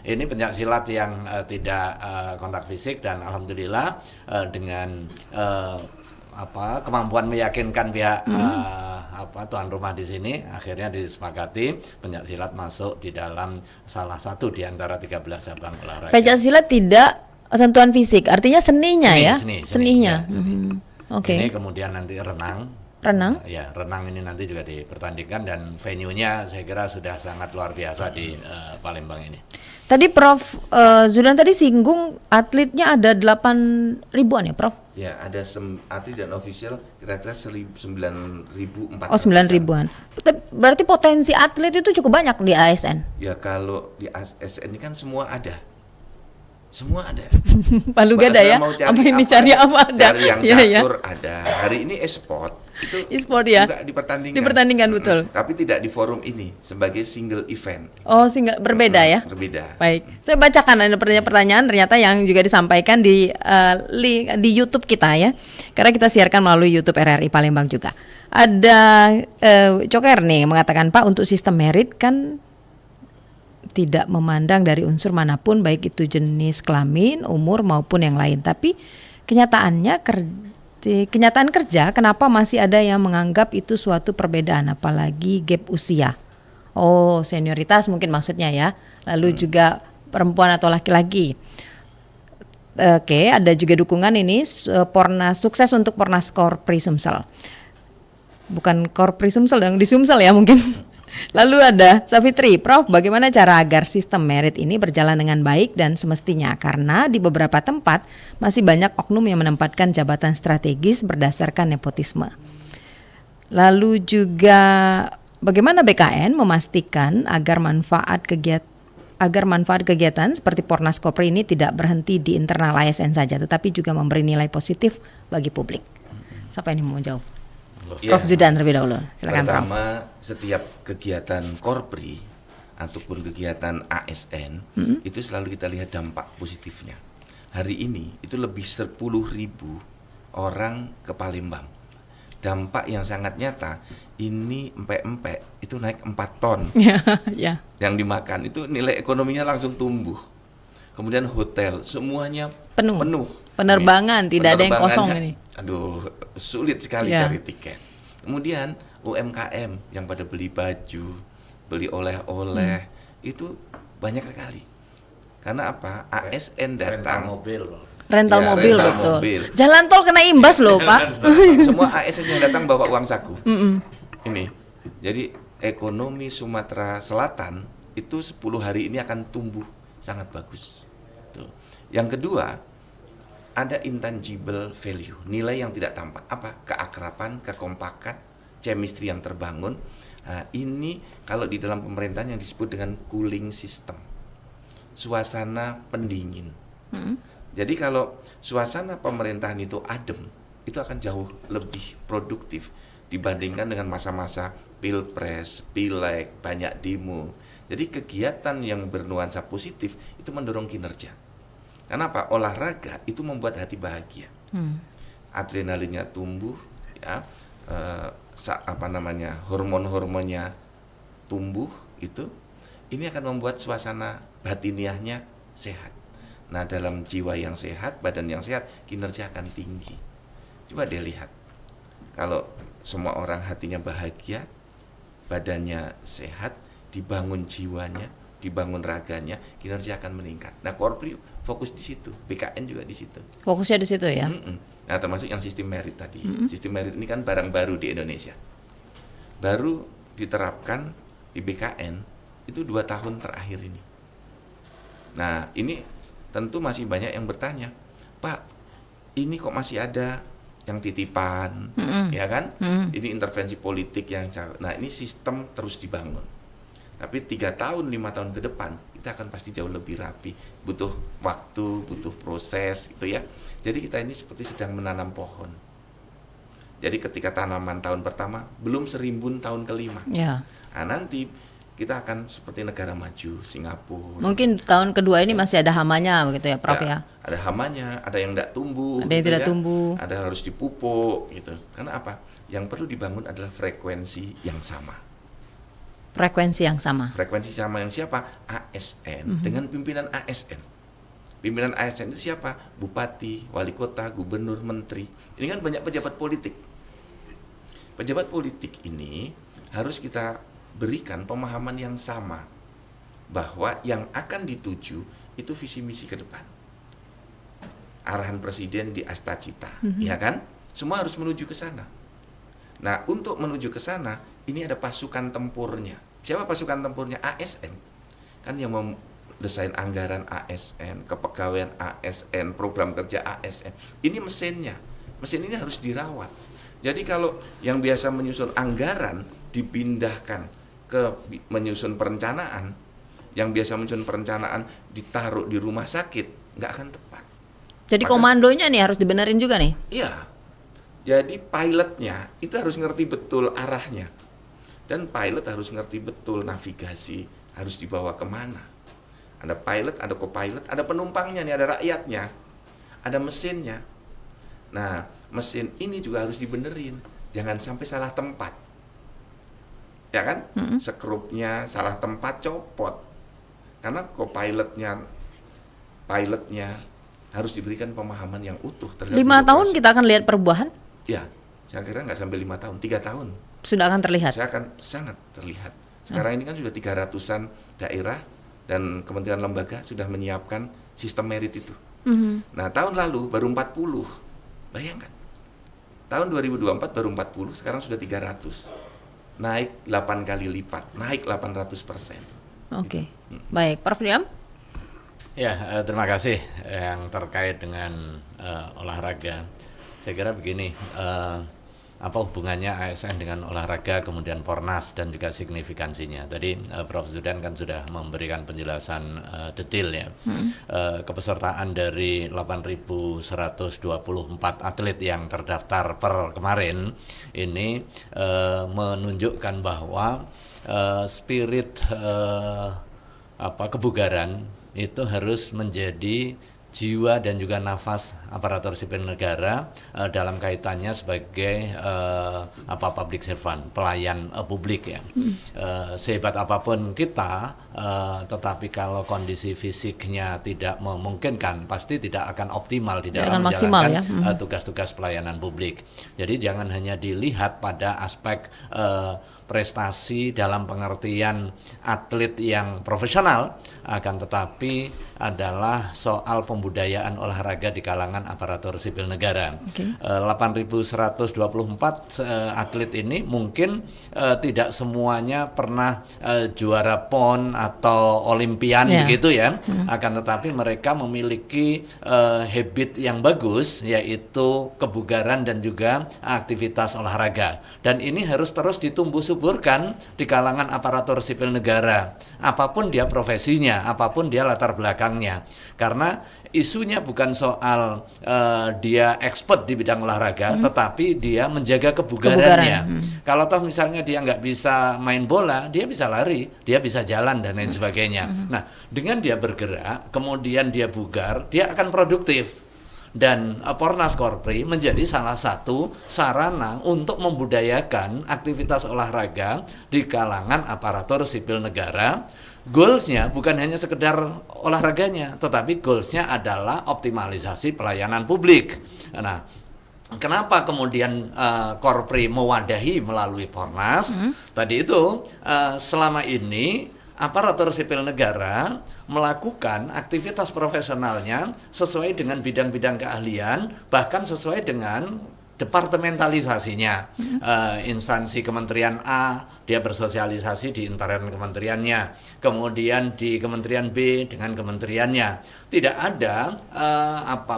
Ini pencak silat yang tidak kontak fisik, dan alhamdulillah dengan kemampuan meyakinkan pihak tuan rumah di sini, akhirnya disepakati pencak silat masuk di dalam salah satu di antara 13 cabang olahraga. Pencak silat tidak sentuhan fisik, artinya seninya ya? Seninya. Oke. Ini kemudian nanti renang. Ya, renang ini nanti juga dipertandingkan dan venue-nya saya kira sudah sangat luar biasa di Palembang ini. Tadi Prof Zudan tadi singgung atletnya ada 8 ribuan ya Prof? Ya, ada atlet dan official kira-kira 9.400. Oh, 9 ribuan. Berarti potensi atlet itu cukup banyak di ASN? Ya, kalau di ASN ini kan semua ada. Semua ada. Palu gada ya? Apa ini cari apa ada? Cari yang catur ada. Hari ini e-sport itu e-sport ya? juga dipertandingkan. Dipertandingkan betul. Tapi tidak di forum ini sebagai single event. Oh, single berbeda ya? Berbeda. Baik. Saya bacakan ada pertanyaan ternyata yang juga disampaikan di di YouTube kita ya. Karena kita siarkan melalui YouTube RRI Palembang juga. Ada Coker nih mengatakan, Pak, untuk sistem merit kan tidak memandang dari unsur manapun, baik itu jenis kelamin, umur maupun yang lain. Tapi kenyataan kerja, kenapa masih ada yang menganggap itu suatu perbedaan, apalagi gap usia? Oh, senioritas mungkin maksudnya ya. Lalu juga perempuan atau laki-laki. Oke, ada juga dukungan ini Pornas, sukses untuk Pornas Korpri Sumsel. Bukan Korpri Sumsel, dong, di Sumsel ya mungkin. Lalu ada Safitri, Prof, bagaimana cara agar sistem merit ini berjalan dengan baik dan semestinya? Karena di beberapa tempat masih banyak oknum yang menempatkan jabatan strategis berdasarkan nepotisme. Lalu juga bagaimana BKN memastikan agar manfaat kegiatan seperti Pornas Kopri ini tidak berhenti di internal ASN saja, tetapi juga memberi nilai positif bagi publik. Siapa ini mau jawab? Prof Zudan terlebih dahulu, silakan. Pertama, setiap kegiatan Korpri ataupun kegiatan ASN itu selalu kita lihat dampak positifnya. Hari ini itu lebih 10.000 orang ke Palembang. Dampak yang sangat nyata, ini empek-empek itu naik 4 ton. Yang dimakan itu nilai ekonominya langsung tumbuh. Kemudian hotel semuanya penuh. Penerbangan tidak ada yang kosong ini. Aduh, sulit sekali cari tiket. Kemudian UMKM yang pada beli baju, beli oleh-oleh itu banyak sekali. Karena apa? ASN datang. Rental mobil betul. Jalan tol kena imbas loh Pak. Semua ASN yang datang bawa uang saku. Ini. Jadi ekonomi Sumatera Selatan itu 10 hari ini akan tumbuh sangat bagus. Tuh. Yang kedua, ada intangible value, nilai yang tidak tampak. Apa? Keakraban, kekompakan, chemistry yang terbangun. Nah, ini kalau di dalam pemerintahan yang disebut dengan cooling system, suasana pendingin. Jadi kalau suasana pemerintahan itu adem, itu akan jauh lebih produktif dibandingkan dengan masa-masa pilpres, pileg, banyak demo. Jadi kegiatan yang bernuansa positif itu mendorong kinerja. Karena apa? Olahraga itu membuat hati bahagia. Adrenalinnya tumbuh, ya, hormon-hormonnya tumbuh itu. Ini akan membuat suasana batiniahnya sehat. Nah, dalam jiwa yang sehat, badan yang sehat, kinerja akan tinggi. Coba dia lihat, kalau semua orang hatinya bahagia, badannya sehat, dibangun jiwanya, dibangun raganya, kinerja akan meningkat. Nah, Korpri fokus di situ, BKN juga di situ. Fokusnya di situ ya. Nah, termasuk yang sistem merit tadi. Sistem merit ini kan barang baru di Indonesia. Baru diterapkan di BKN itu 2 tahun terakhir ini. Nah, ini tentu masih banyak yang bertanya, Pak, ini kok masih ada yang titipan, ya kan? Ini intervensi politik yang, nah ini sistem terus dibangun. Tapi 3 tahun, 5 tahun ke depan, kita akan pasti jauh lebih rapi. Butuh waktu, butuh proses, itu ya. Jadi kita ini seperti sedang menanam pohon. Jadi ketika tanaman tahun pertama, belum serimbun tahun kelima. Ya. Nah, nanti kita akan seperti negara maju, Singapura. Mungkin tahun kedua ini masih ada hamanya begitu ya, Prof ya. Ada hamanya, ada yang tidak tumbuh, ada yang gitu tidak ya. tumbuh, ada yang harus dipupuk gitu. Karena apa? Yang perlu dibangun adalah frekuensi yang sama. Frekuensi yang sama. Frekuensi sama yang siapa? ASN dengan pimpinan ASN. Pimpinan ASN itu siapa? Bupati, wali kota, gubernur, menteri. Ini kan banyak pejabat politik. Pejabat politik ini harus kita berikan pemahaman yang sama bahwa yang akan dituju itu visi misi ke depan. Arahan presiden di Astacita, ya kan? Semua harus menuju ke sana. Nah, untuk menuju ke sana, ini ada pasukan tempurnya. Siapa pasukan tempurnya? ASN. Kan yang mendesain anggaran ASN, kepegawaian ASN, program kerja ASN. Ini mesinnya. Mesin ini harus dirawat. Jadi kalau yang biasa menyusun anggaran dipindahkan ke menyusun perencanaan, yang biasa menyusun perencanaan ditaruh di rumah sakit, nggak akan tepat. Jadi komandonya nih harus dibenerin juga nih? Iya. Jadi pilotnya itu harus ngerti betul arahnya. Dan pilot harus ngerti betul navigasi, harus dibawa kemana. Ada pilot, ada co-pilot, ada penumpangnya nih, ada rakyatnya, ada mesinnya. Nah, mesin ini juga harus dibenerin. Jangan sampai salah tempat. Ya kan? Skrupnya salah tempat, copot. Karena co-pilotnya, pilotnya harus diberikan pemahaman yang utuh terhadap 5 tahun kita akan lihat perubahan? Ya, saya kira nggak sampai 5 tahun, 3 tahun. Sudah akan terlihat? Saya akan sangat terlihat. Sekarang ini kan sudah 300-an daerah dan kementerian lembaga sudah menyiapkan sistem merit itu. Nah, tahun lalu baru 40. Bayangkan. Tahun 2024 baru 40, sekarang sudah 300. Naik 8 kali lipat, naik 800%. Oke. Baik, Prof Diam? Ya, terima kasih yang terkait dengan olahraga. Saya kira begini, apa hubungannya ASN dengan olahraga, kemudian Pornas dan juga signifikansinya. Tadi Prof Zudan kan sudah memberikan penjelasan detail ya. Kepesertaan dari 8.124 atlet yang terdaftar per kemarin ini menunjukkan bahwa spirit kebugaran itu harus menjadi jiwa dan juga nafas aparatur sipil negara dalam kaitannya sebagai public servant, pelayan publik ya. Sehebat apapun kita, tetapi kalau kondisi fisiknya tidak memungkinkan, pasti tidak akan optimal di dalam menjalankan tugas-tugas pelayanan publik. Jadi jangan hanya dilihat pada aspek prestasi dalam pengertian atlet yang profesional, akan tetapi adalah soal pembudayaan olahraga di kalangan aparatur sipil negara. 8.124 atlet ini mungkin tidak semuanya pernah juara PON atau Olimpian begitu ya, akan tetapi mereka memiliki habit yang bagus, yaitu kebugaran dan juga aktivitas olahraga, dan ini harus terus ditumbuh suburkan di kalangan aparatur sipil negara, apapun dia profesinya, apapun dia latar belakangnya, karena isunya bukan soal dia expert di bidang olahraga, tetapi dia menjaga kebugarannya. Kalau toh misalnya dia nggak bisa main bola, dia bisa lari, dia bisa jalan dan lain sebagainya. Nah, dengan dia bergerak, kemudian dia bugar, dia akan produktif. Dan Pornas Korpri menjadi salah satu sarana untuk membudayakan aktivitas olahraga di kalangan aparatur sipil negara. Goalsnya bukan hanya sekedar olahraganya, tetapi goalsnya adalah optimalisasi pelayanan publik. Nah, kenapa kemudian Korpri mewadahi melalui Pornas? Tadi itu selama ini aparatur sipil negara melakukan aktivitas profesionalnya sesuai dengan bidang-bidang keahlian, bahkan sesuai dengan departementalisasinya. Instansi kementerian A, dia bersosialisasi di internal kementeriannya, kemudian di kementerian B dengan kementeriannya. Tidak ada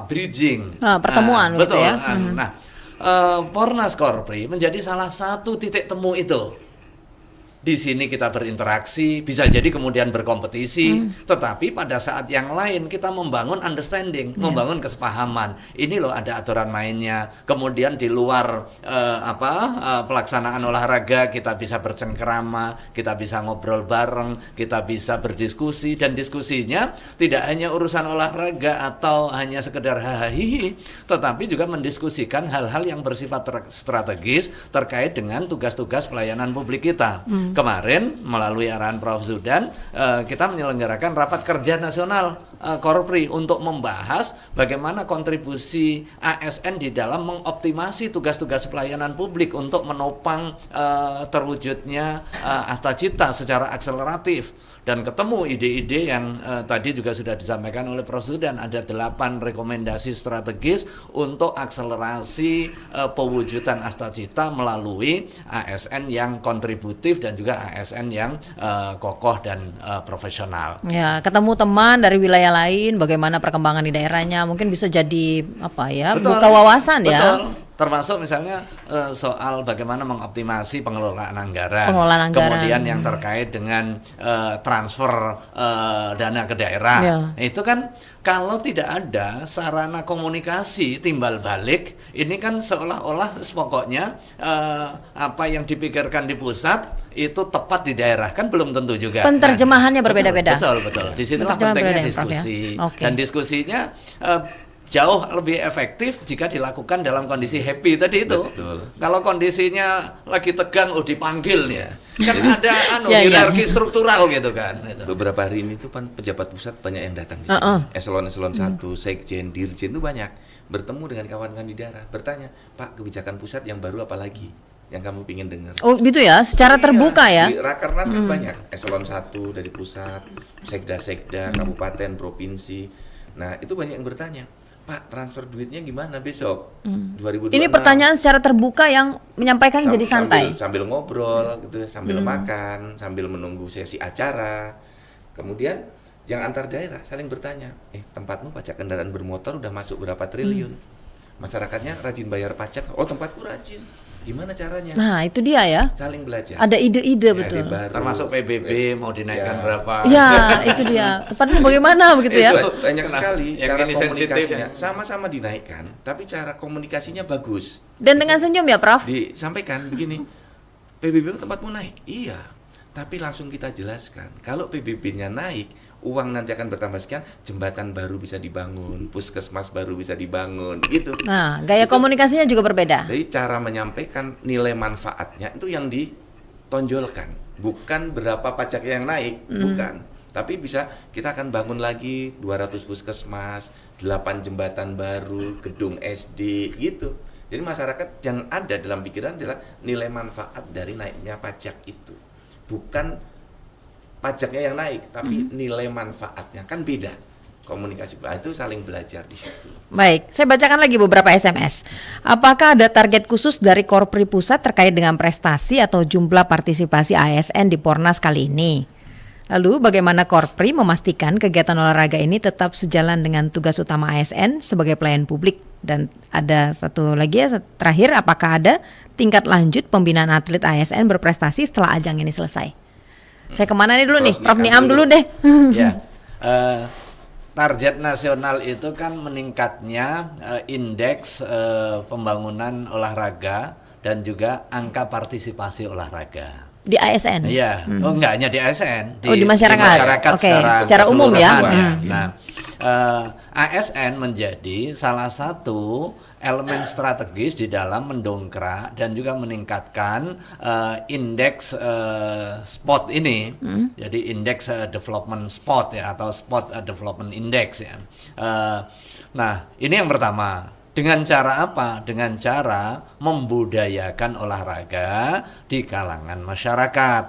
bridging, pertemuan gitu betul. ya. Nah, Pornas Korpri menjadi salah satu titik temu itu. Di sini kita berinteraksi, bisa jadi kemudian berkompetisi, tetapi pada saat yang lain kita membangun understanding, membangun kesepahaman. Ini loh ada aturan mainnya. Kemudian di luar pelaksanaan olahraga kita bisa bercengkerama, kita bisa ngobrol bareng, kita bisa berdiskusi, dan diskusinya tidak hanya urusan olahraga atau hanya sekedar hahaha, tetapi juga mendiskusikan hal-hal yang bersifat strategis terkait dengan tugas-tugas pelayanan publik kita. Kemarin melalui arahan Prof. Zudan, kita menyelenggarakan rapat kerja nasional Korpri untuk membahas bagaimana kontribusi ASN di dalam mengoptimasi tugas-tugas pelayanan publik untuk menopang terwujudnya Astacita secara akseleratif. Dan ketemu ide-ide yang tadi juga sudah disampaikan oleh Prof. Zudan, ada 8 rekomendasi strategis untuk akselerasi pewujudan Astacita melalui ASN yang kontributif dan juga ASN yang kokoh dan profesional. Ya, ketemu teman dari wilayah lain, bagaimana perkembangan di daerahnya, mungkin bisa jadi buka wawasan. Betul. Ya. Termasuk misalnya soal bagaimana mengoptimasi pengelolaan anggaran, kemudian yang terkait dengan transfer dana ke daerah. Itu kan kalau tidak ada sarana komunikasi timbal balik, ini kan seolah-olah pokoknya apa yang dipikirkan di pusat itu tepat di daerah, kan belum tentu juga. Penerjemahannya berbeda-beda. Betul. Disitulah pentingnya diskusi. Dan diskusinya jauh lebih efektif jika dilakukan dalam kondisi happy tadi itu. Betul. Kalau kondisinya lagi tegang, dipanggil ya. Kan ada hierarki struktural gitu kan. Beberapa hari ini tuh pejabat pusat banyak yang datang di sini. Eselon 1, sekjen, dirjen itu banyak bertemu dengan kawan-kawan di daerah, bertanya, "Pak, kebijakan pusat yang baru apa lagi yang kamu pingin dengar?" Oh, gitu ya, secara terbuka ya. Di Rakernas kan banyak, Eselon 1 dari pusat, sekda, kabupaten, provinsi. Nah, itu banyak yang bertanya, "Pak, transfer duitnya gimana besok 2026?" Ini pertanyaan secara terbuka yang menyampaikan jadi santai. Sambil ngobrol gitu, sambil makan, sambil menunggu sesi acara. Kemudian yang antar daerah saling bertanya, tempatmu pajak kendaraan bermotor udah masuk berapa triliun? Masyarakatnya rajin bayar pajak, oh tempatku rajin. Gimana caranya? Nah, itu dia ya. Saling belajar. Ada ide-ide betul. Baru. Termasuk PBB mau dinaikkan berapa? Ya, itu dia. Tepatnya bagaimana begitu ya? Banyak sekali cara komunikasinya. Sama-sama dinaikkan, tapi cara komunikasinya bagus. Dan dengan senyum ya, Prof? Disampaikan begini, PBB tempatmu naik. Iya, tapi langsung kita jelaskan. Kalau PBB-nya naik, uang nanti akan bertambah sekian, jembatan baru bisa dibangun, puskesmas baru bisa dibangun, gitu. Nah, gaya komunikasinya juga berbeda. Jadi cara menyampaikan nilai manfaatnya itu yang ditonjolkan, bukan berapa pajak yang naik, bukan. Tapi bisa kita akan bangun lagi 200 puskesmas, 8 jembatan baru, gedung SD, gitu. Jadi masyarakat yang ada dalam pikiran adalah nilai manfaat dari naiknya pajak itu. Bukan pajaknya yang naik, tapi nilai manfaatnya. Kan beda. Komunikasi itu saling belajar di situ. Baik, saya bacakan lagi beberapa SMS. Apakah ada target khusus dari Korpri Pusat terkait dengan prestasi atau jumlah partisipasi ASN di Pornas kali ini? Lalu bagaimana Korpri memastikan kegiatan olahraga ini tetap sejalan dengan tugas utama ASN sebagai pelayan publik? Dan ada satu lagi ya, terakhir, apakah ada tingkat lanjut pembinaan atlet ASN berprestasi setelah ajang ini selesai? Saya kemana nih dulu nih? Prof Niam dulu deh. Ya, target nasional itu kan meningkatnya indeks pembangunan olahraga dan juga angka partisipasi olahraga. Di ASN? Iya, enggak hanya di ASN, di masyarakat. Oke, secara umum ya. Nah, ASN menjadi salah satu elemen strategis di dalam mendongkrak dan juga meningkatkan indeks spot ini. Jadi indeks development spot ya, atau spot development index ya. Nah, ini yang pertama. Dengan cara apa? Dengan cara membudayakan olahraga di kalangan masyarakat.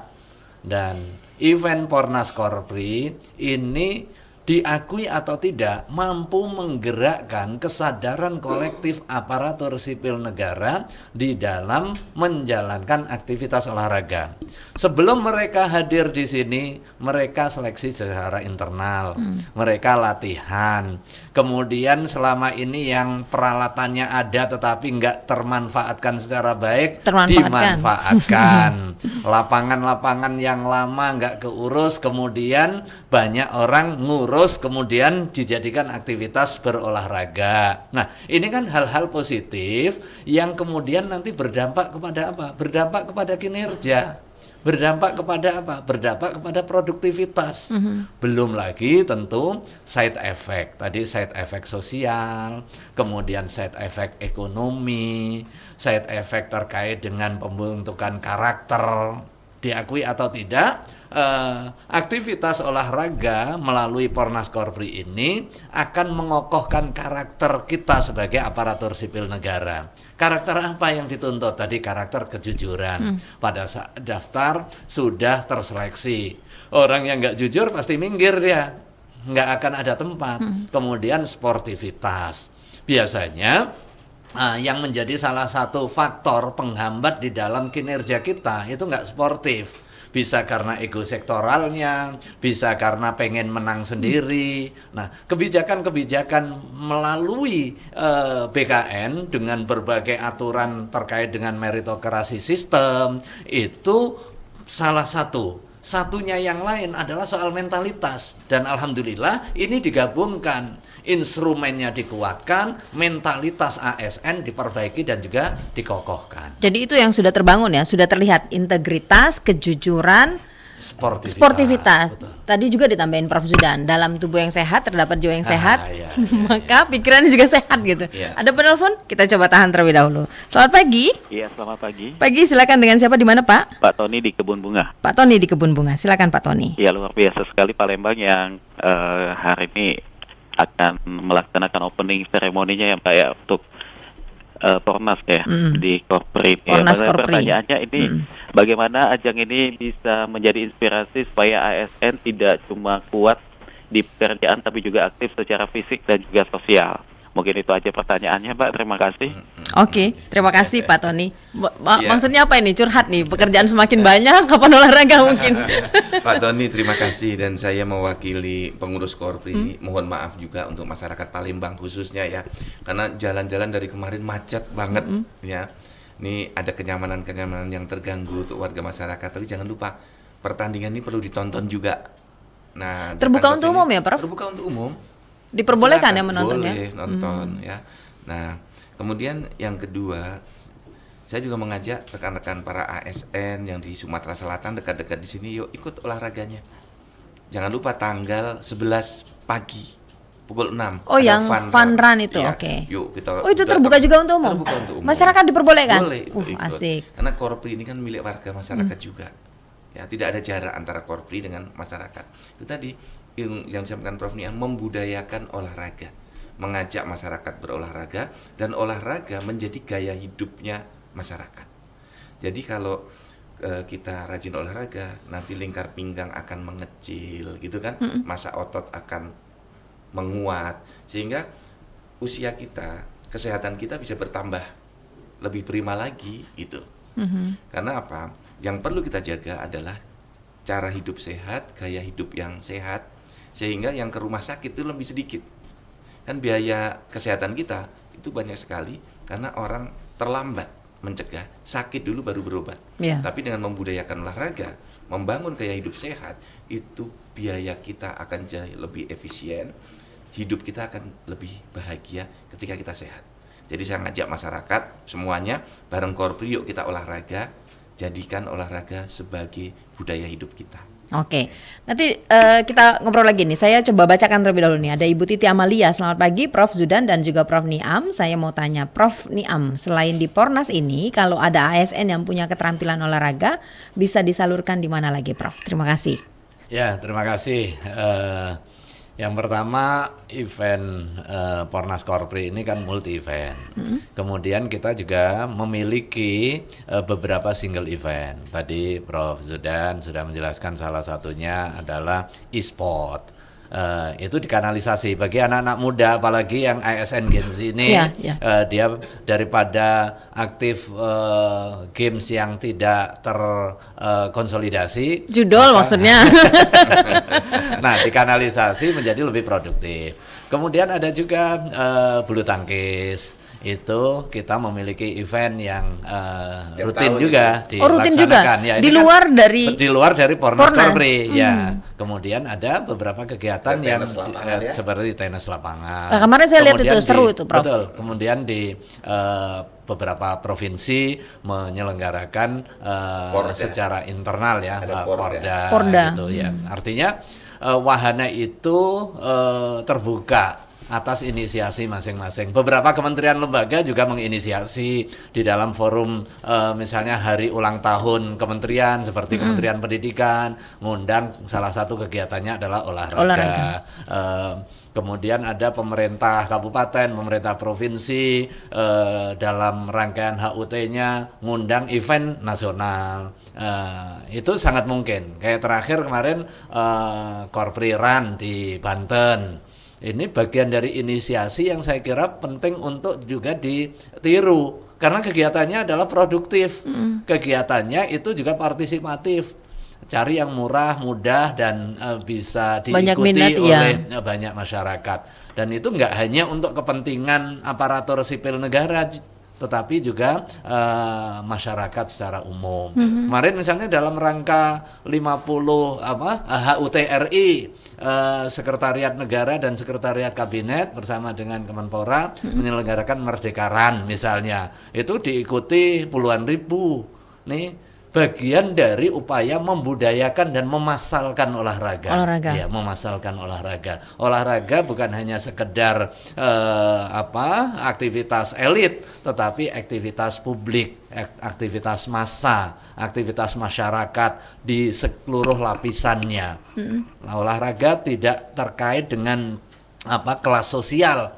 Dan event Pornas Korpri ini diakui atau tidak mampu menggerakkan kesadaran kolektif aparatur sipil negara di dalam menjalankan aktivitas olahraga. Sebelum mereka hadir di sini, mereka seleksi secara internal, mereka latihan. Kemudian selama ini yang peralatannya ada tetapi nggak termanfaatkan secara baik, dimanfaatkan. Lapangan-lapangan yang lama nggak keurus, kemudian banyak orang ngurus, kemudian dijadikan aktivitas berolahraga. Nah, ini kan hal-hal positif yang kemudian nanti berdampak kepada apa? Berdampak kepada kinerja. Berdampak kepada apa? Berdampak kepada produktivitas. Belum lagi tentu side effect. Tadi side effect sosial, kemudian side effect ekonomi, side effect terkait dengan pembentukan karakter. Diakui atau tidak, aktivitas olahraga melalui Pornas Korpri ini akan mengokohkan karakter kita sebagai aparatur sipil negara. Karakter apa yang dituntut? Tadi karakter kejujuran. Pada saat daftar sudah terseleksi. Orang yang nggak jujur pasti minggir dia, nggak akan ada tempat. Kemudian sportivitas. Biasanya yang menjadi salah satu faktor penghambat di dalam kinerja kita itu nggak sportif. Bisa karena ego sektoralnya, bisa karena pengen menang sendiri. Nah, kebijakan-kebijakan melalui BKN dengan berbagai aturan terkait dengan meritokrasi sistem itu salah satu. Satunya yang lain adalah soal mentalitas. Dan alhamdulillah ini digabungkan. Instrumennya dikuatkan, mentalitas ASN diperbaiki dan juga dikokohkan. Jadi itu yang sudah terbangun ya, sudah terlihat integritas, kejujuran, sportivitas. Tadi juga ditambahin Prof Zudan, dalam tubuh yang sehat terdapat jiwa yang sehat, maka pikirannya juga sehat gitu. Ada penelpon? Kita coba tahan terlebih dahulu. Selamat pagi. Iya, selamat pagi. Pagi, silakan, dengan siapa, di mana Pak? Pak Tony di Kebun Bunga. Pak Tony di Kebun Bunga, silakan Pak Tony. Iya, luar biasa sekali Palembang yang hari ini akan melaksanakan opening seremoninya ya Pak ya, untuk Pornas ya di Korpri. Pornas Korpri. Pertanyaannya ini bagaimana ajang ini bisa menjadi inspirasi supaya ASN tidak cuma kuat di pekerjaan tapi juga aktif secara fisik dan juga sosial. Mungkin itu aja pertanyaannya Pak, terima kasih. Oke, terima kasih Pak Tony. Maksudnya apa ini, curhat nih, pekerjaan semakin banyak, kapan olahraga mungkin? Pak Tony, terima kasih, dan saya mewakili pengurus Korpri ini, mohon maaf juga untuk masyarakat Palembang khususnya ya, karena jalan-jalan dari kemarin macet banget ya. Ini ada kenyamanan-kenyamanan yang terganggu untuk warga masyarakat, tapi jangan lupa pertandingan ini perlu ditonton juga. Nah, terbuka untuk umum ya Prof? Terbuka untuk umum. Diperbolehkan ya menonton ya? Boleh nonton ya. Nah, kemudian yang kedua, saya juga mengajak rekan-rekan para ASN yang di Sumatera Selatan dekat-dekat di sini, yuk ikut olahraganya. Jangan lupa tanggal 11 pagi pukul 6. Oh, yang fun run itu, ya, oke. Yuk kita. Oh, itu terbuka juga untuk umum? Terbuka untuk umum. Masyarakat diperbolehkan? Boleh, itu ikut. Asik. Karena Korpri ini kan milik warga masyarakat juga. Ya, tidak ada jarak antara Korpri dengan masyarakat. Itu tadi yang disampaikan Prof Niam, membudayakan olahraga. mengajak masyarakat berolahraga dan olahraga menjadi gaya hidupnya masyarakat. Jadi kalau kita rajin olahraga, nanti lingkar pinggang akan mengecil gitu kan, massa otot akan menguat, sehingga usia kita, kesehatan kita bisa bertambah lebih prima lagi gitu. Karena apa? Yang perlu kita jaga adalah cara hidup sehat, gaya hidup yang sehat, sehingga yang ke rumah sakit itu lebih sedikit. Kan biaya kesehatan kita itu banyak sekali karena orang terlambat mencegah, sakit dulu baru berobat. Tapi dengan membudayakan olahraga, membangun gaya hidup sehat, itu biaya kita akan jauh lebih efisien, hidup kita akan lebih bahagia ketika kita sehat. Jadi saya ngajak masyarakat semuanya bareng Korpri, yuk kita olahraga, jadikan olahraga sebagai budaya hidup kita. Oke, nanti kita ngobrol lagi nih. Saya coba bacakan terlebih dahulu nih. Ada Ibu Titi Amalia, selamat pagi Prof Zudan dan juga Prof Niam. Saya mau tanya Prof Niam, selain di Pornas ini, kalau ada ASN yang punya keterampilan olahraga, bisa disalurkan di mana lagi Prof? Terima kasih. Ya, terima kasih. Yang pertama, event Pornas Korpri ini kan multi event. Kemudian kita juga memiliki beberapa single event. Tadi Prof Zudan sudah menjelaskan salah satunya adalah e-sport. Itu dikanalisasi bagi anak-anak muda, apalagi yang ASN Gen Z ini, dia daripada aktif games yang tidak terkonsolidasi, judul maksudnya. Nah, dikanalisasi menjadi lebih produktif. Kemudian ada juga bulu tangkis. Itu kita memiliki event yang rutin juga dilaksanakan. Rutin juga. Ya, di luar dari Pornas Korpri. Ya. Kemudian ada beberapa kegiatan yang seperti tenis lapangan. Kemarin saya lihat itu seru itu, Prof. Betul. Kemudian di beberapa provinsi menyelenggarakan secara internal ya, Porda gitu ya. Artinya wahana itu terbuka atas inisiasi masing-masing. Beberapa kementerian lembaga juga menginisiasi di dalam forum misalnya hari ulang tahun kementerian seperti Kementerian Pendidikan, ngundang salah satu kegiatannya adalah olahraga. Kemudian ada pemerintah kabupaten, pemerintah provinsi dalam rangkaian HUT-nya ngundang event nasional. Itu sangat mungkin. Kayak terakhir kemarin Korpri Run di Banten. Ini bagian dari inisiasi yang saya kira penting untuk juga ditiru karena kegiatannya adalah produktif. Kegiatannya itu juga partisipatif. Cari yang murah, mudah dan bisa diikuti oleh banyak masyarakat. Dan itu enggak hanya untuk kepentingan aparatur sipil negara, tetapi juga masyarakat secara umum. Kemarin misalnya dalam rangka 50 HUT RI, Sekretariat Negara dan Sekretariat Kabinet bersama dengan Kemenpora menyelenggarakan Merdeka Run misalnya. Itu diikuti puluhan ribu. Nih bagian dari upaya membudayakan dan memassalkan olahraga. Ya, memassalkan olahraga. Olahraga bukan hanya sekedar aktivitas elit, tetapi aktivitas publik, aktivitas massa, aktivitas masyarakat di seluruh lapisannya. Nah, olahraga tidak terkait dengan kelas sosial,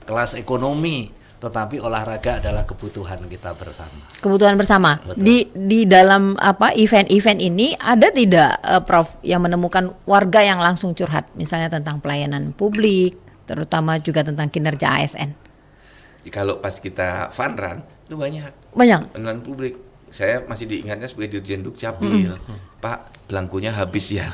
kelas ekonomi, tetapi olahraga adalah kebutuhan kita bersama. Kebutuhan bersama. Di dalam event-event ini ada tidak Prof yang menemukan warga yang langsung curhat, misalnya tentang pelayanan publik, terutama juga tentang kinerja ASN? Kalau pas kita fun run itu banyak. Pelayanan publik. Saya masih diingatnya sebagai Dirjen Dukcapil. Pak, belangkunya habis ya.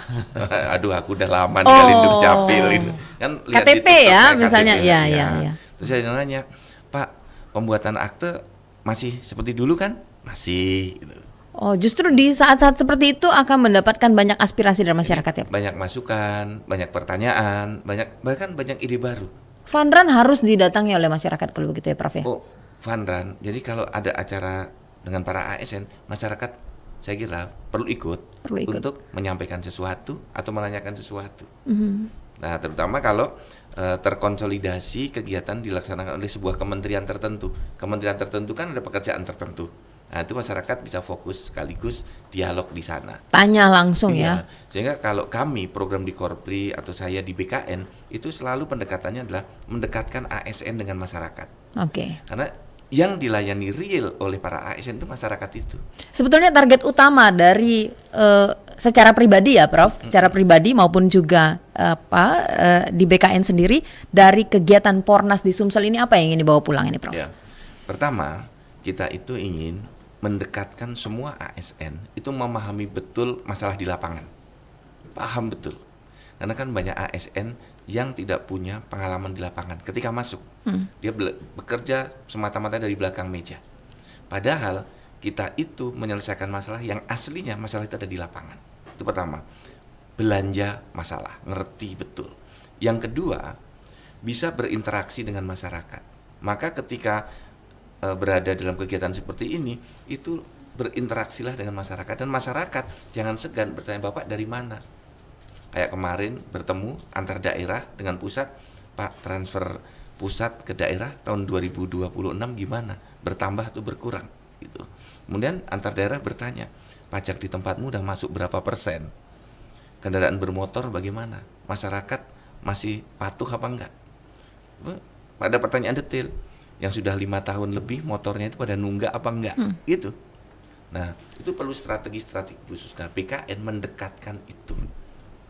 Aduh, aku udah lama ninggalin Dukcapil itu. Kan lihat KTP ya misalnya. KTP, ya. Terus saya nanya, Pak, pembuatan akte masih seperti dulu kan? Masih gitu. Oh, justru di saat-saat seperti itu akan mendapatkan banyak aspirasi dari masyarakat ya? Banyak masukan, banyak pertanyaan, bahkan banyak ide baru. Fun run harus didatangi oleh masyarakat kalau begitu ya Prof ya? Oh, fun run. Jadi kalau ada acara dengan para ASN, masyarakat saya kira perlu ikut untuk menyampaikan sesuatu atau menanyakan sesuatu. Nah, terutama kalau terkonsolidasi kegiatan dilaksanakan oleh sebuah kementerian tertentu. Kementerian tertentu kan ada pekerjaan tertentu. Nah, itu masyarakat bisa fokus sekaligus dialog di sana. Tanya langsung Iya. ya. Sehingga kalau kami program di Korpri atau saya di BKN itu selalu pendekatannya adalah mendekatkan ASN dengan masyarakat. Oke. Karena yang dilayani real oleh para ASN itu masyarakat itu. Sebetulnya target utama dari secara pribadi ya, Prof, secara pribadi maupun juga di BKN sendiri dari kegiatan Pornas di Sumsel ini apa yang ingin dibawa pulang ini, Prof? Ya. Pertama, kita itu ingin mendekatkan semua ASN itu memahami betul masalah di lapangan. Paham betul. Karena kan banyak ASN yang tidak punya pengalaman di lapangan ketika masuk. Dia bekerja semata-mata dari belakang meja. Padahal kita itu menyelesaikan masalah yang aslinya masalah itu ada di lapangan. Itu pertama. Belanja masalah, ngerti betul. Yang kedua, bisa berinteraksi dengan masyarakat. Maka ketika berada dalam kegiatan seperti ini, itu berinteraksilah dengan masyarakat. Dan masyarakat jangan segan bertanya, Bapak dari mana? Kayak kemarin bertemu antar daerah dengan pusat, Pak transfer pusat ke daerah tahun 2026 gimana? Bertambah atau berkurang? Gitu. Kemudian antar daerah bertanya, pajak di tempatmu udah masuk berapa persen? Kendaraan bermotor bagaimana? Masyarakat masih patuh apa enggak? Pada pertanyaan detail, yang sudah 5 tahun lebih motornya itu pada nunggak apa enggak? Gitu. Nah, itu perlu strategi-strategi khusus. Nah, BKN mendekatkan itu.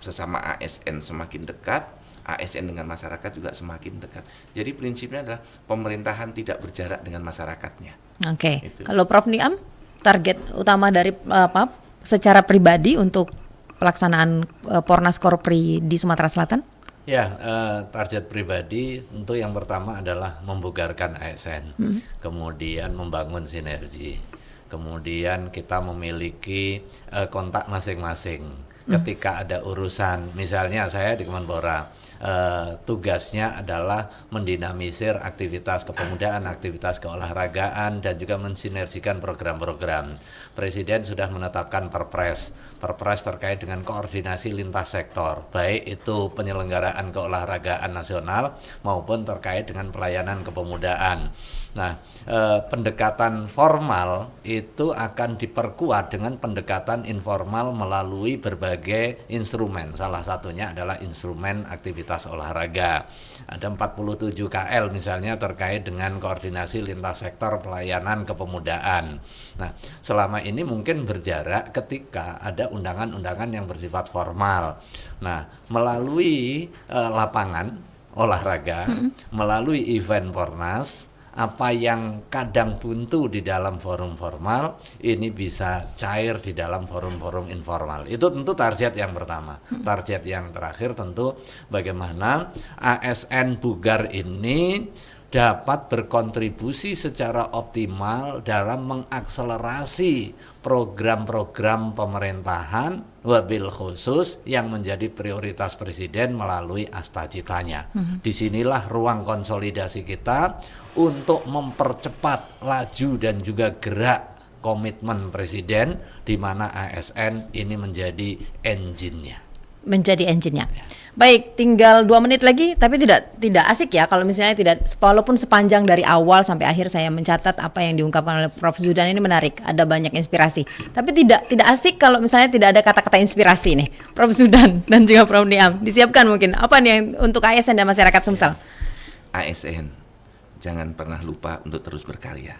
Sesama ASN semakin dekat, ASN dengan masyarakat juga semakin dekat. Jadi prinsipnya adalah pemerintahan tidak berjarak dengan masyarakatnya. Oke. Itu. Kalau Prof Niam, target utama dari secara pribadi untuk pelaksanaan Pornas Korpri di Sumatera Selatan? Ya, target pribadi tentu yang pertama adalah membugarkan ASN, kemudian membangun sinergi, kemudian kita memiliki kontak masing-masing. Ketika ada urusan, misalnya saya di Kemenpora, tugasnya adalah mendinamisir aktivitas kepemudaan, aktivitas keolahragaan, dan juga mensinergikan program-program. Presiden sudah menetapkan perpres terkait dengan koordinasi lintas sektor, baik itu penyelenggaraan keolahragaan nasional maupun terkait dengan pelayanan kepemudaan. Nah, pendekatan formal itu akan diperkuat dengan pendekatan informal melalui berbagai instrumen. Salah satunya adalah instrumen aktivitas olahraga. Ada 47 KL misalnya terkait dengan koordinasi lintas sektor pelayanan kepemudaan. Nah, selama ini mungkin berjarak ketika ada undangan-undangan yang bersifat formal. Nah, melalui lapangan olahraga, melalui event Pornas, apa yang kadang buntu di dalam forum formal ini bisa cair di dalam forum-forum informal. Itu tentu target yang pertama. Target yang terakhir tentu bagaimana ASN bugar ini dapat berkontribusi secara optimal dalam mengakselerasi program-program pemerintahan wabil khusus yang menjadi prioritas Presiden melalui Astagitanya. Disinilah ruang konsolidasi kita untuk mempercepat laju dan juga gerak komitmen Presiden di mana ASN ini menjadi engine-nya. Menjadi engine-nya. Baik, tinggal 2 menit lagi, tapi tidak asik ya kalau misalnya tidak, walaupun sepanjang dari awal sampai akhir saya mencatat apa yang diungkapkan oleh Prof Zudan ini menarik, ada banyak inspirasi. Tapi tidak asik kalau misalnya tidak ada kata-kata inspirasi nih, Prof Zudan dan juga Prof Niam. Disiapkan mungkin apa nih yang untuk ASN dan masyarakat Sumsel? ASN, jangan pernah lupa untuk terus berkarya.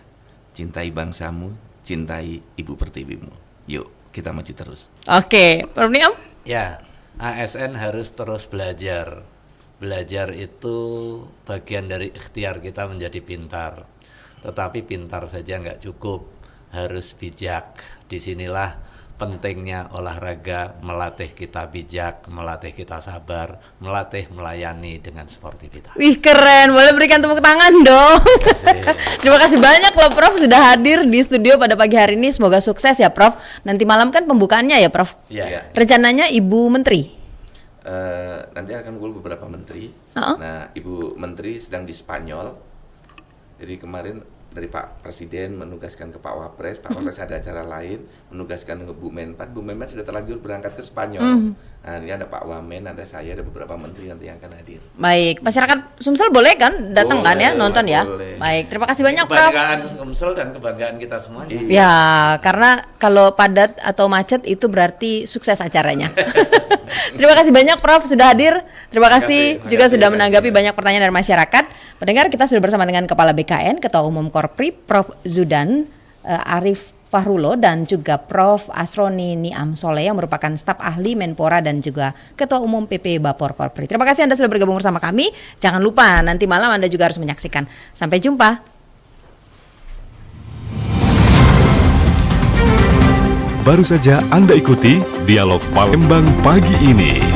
Cintai bangsamu, cintai ibu pertiwimu. Yuk, kita maju terus. Oke, Prof Niam? Ya, ASN harus terus belajar. Belajar itu bagian dari ikhtiar kita menjadi pintar. Tetapi pintar saja nggak cukup, harus bijak. Disinilah pentingnya olahraga, melatih kita bijak, melatih kita sabar, melatih melayani dengan sportivitas. Wih, keren, boleh berikan tepuk tangan dong. Terima kasih banyak loh Prof sudah hadir di studio pada pagi hari ini. Semoga sukses ya Prof. Nanti malam kan pembukaannya ya Prof. Ya. Rencananya Ibu Menteri? Nanti akan kumpul beberapa menteri. Nah, Ibu Menteri sedang di Spanyol. Jadi kemarin dari Pak Presiden menugaskan ke Pak Wapres, Pak Wapres ada acara lain, menugaskan ke Bu Menpan sudah terlanjur berangkat ke Spanyol. Nah, ini ada Pak Wamen, ada saya, ada beberapa menteri nanti yang akan hadir. Baik, masyarakat Sumsel boleh kan datang kan ya, nonton ya? Boleh. Baik, terima kasih banyak Prof. Kebanggaan Sumsel dan kebanggaan kita semuanya. Ya, karena kalau padat atau macet itu berarti sukses acaranya. Terima kasih banyak Prof sudah hadir. Terima kasih juga sudah menanggapi banyak pertanyaan dari masyarakat. Pendengar, kita sudah bersama dengan Kepala BKN, Ketua Umum Korpri, Prof Zudan Arif Fahrulo, dan juga Prof Asroni Niam Soleh yang merupakan staf ahli Menpora dan juga Ketua Umum PP Bapor Korpri. Terima kasih Anda sudah bergabung bersama kami. Jangan lupa nanti malam Anda juga harus menyaksikan. Sampai jumpa. Baru saja Anda ikuti Dialog Palembang pagi ini.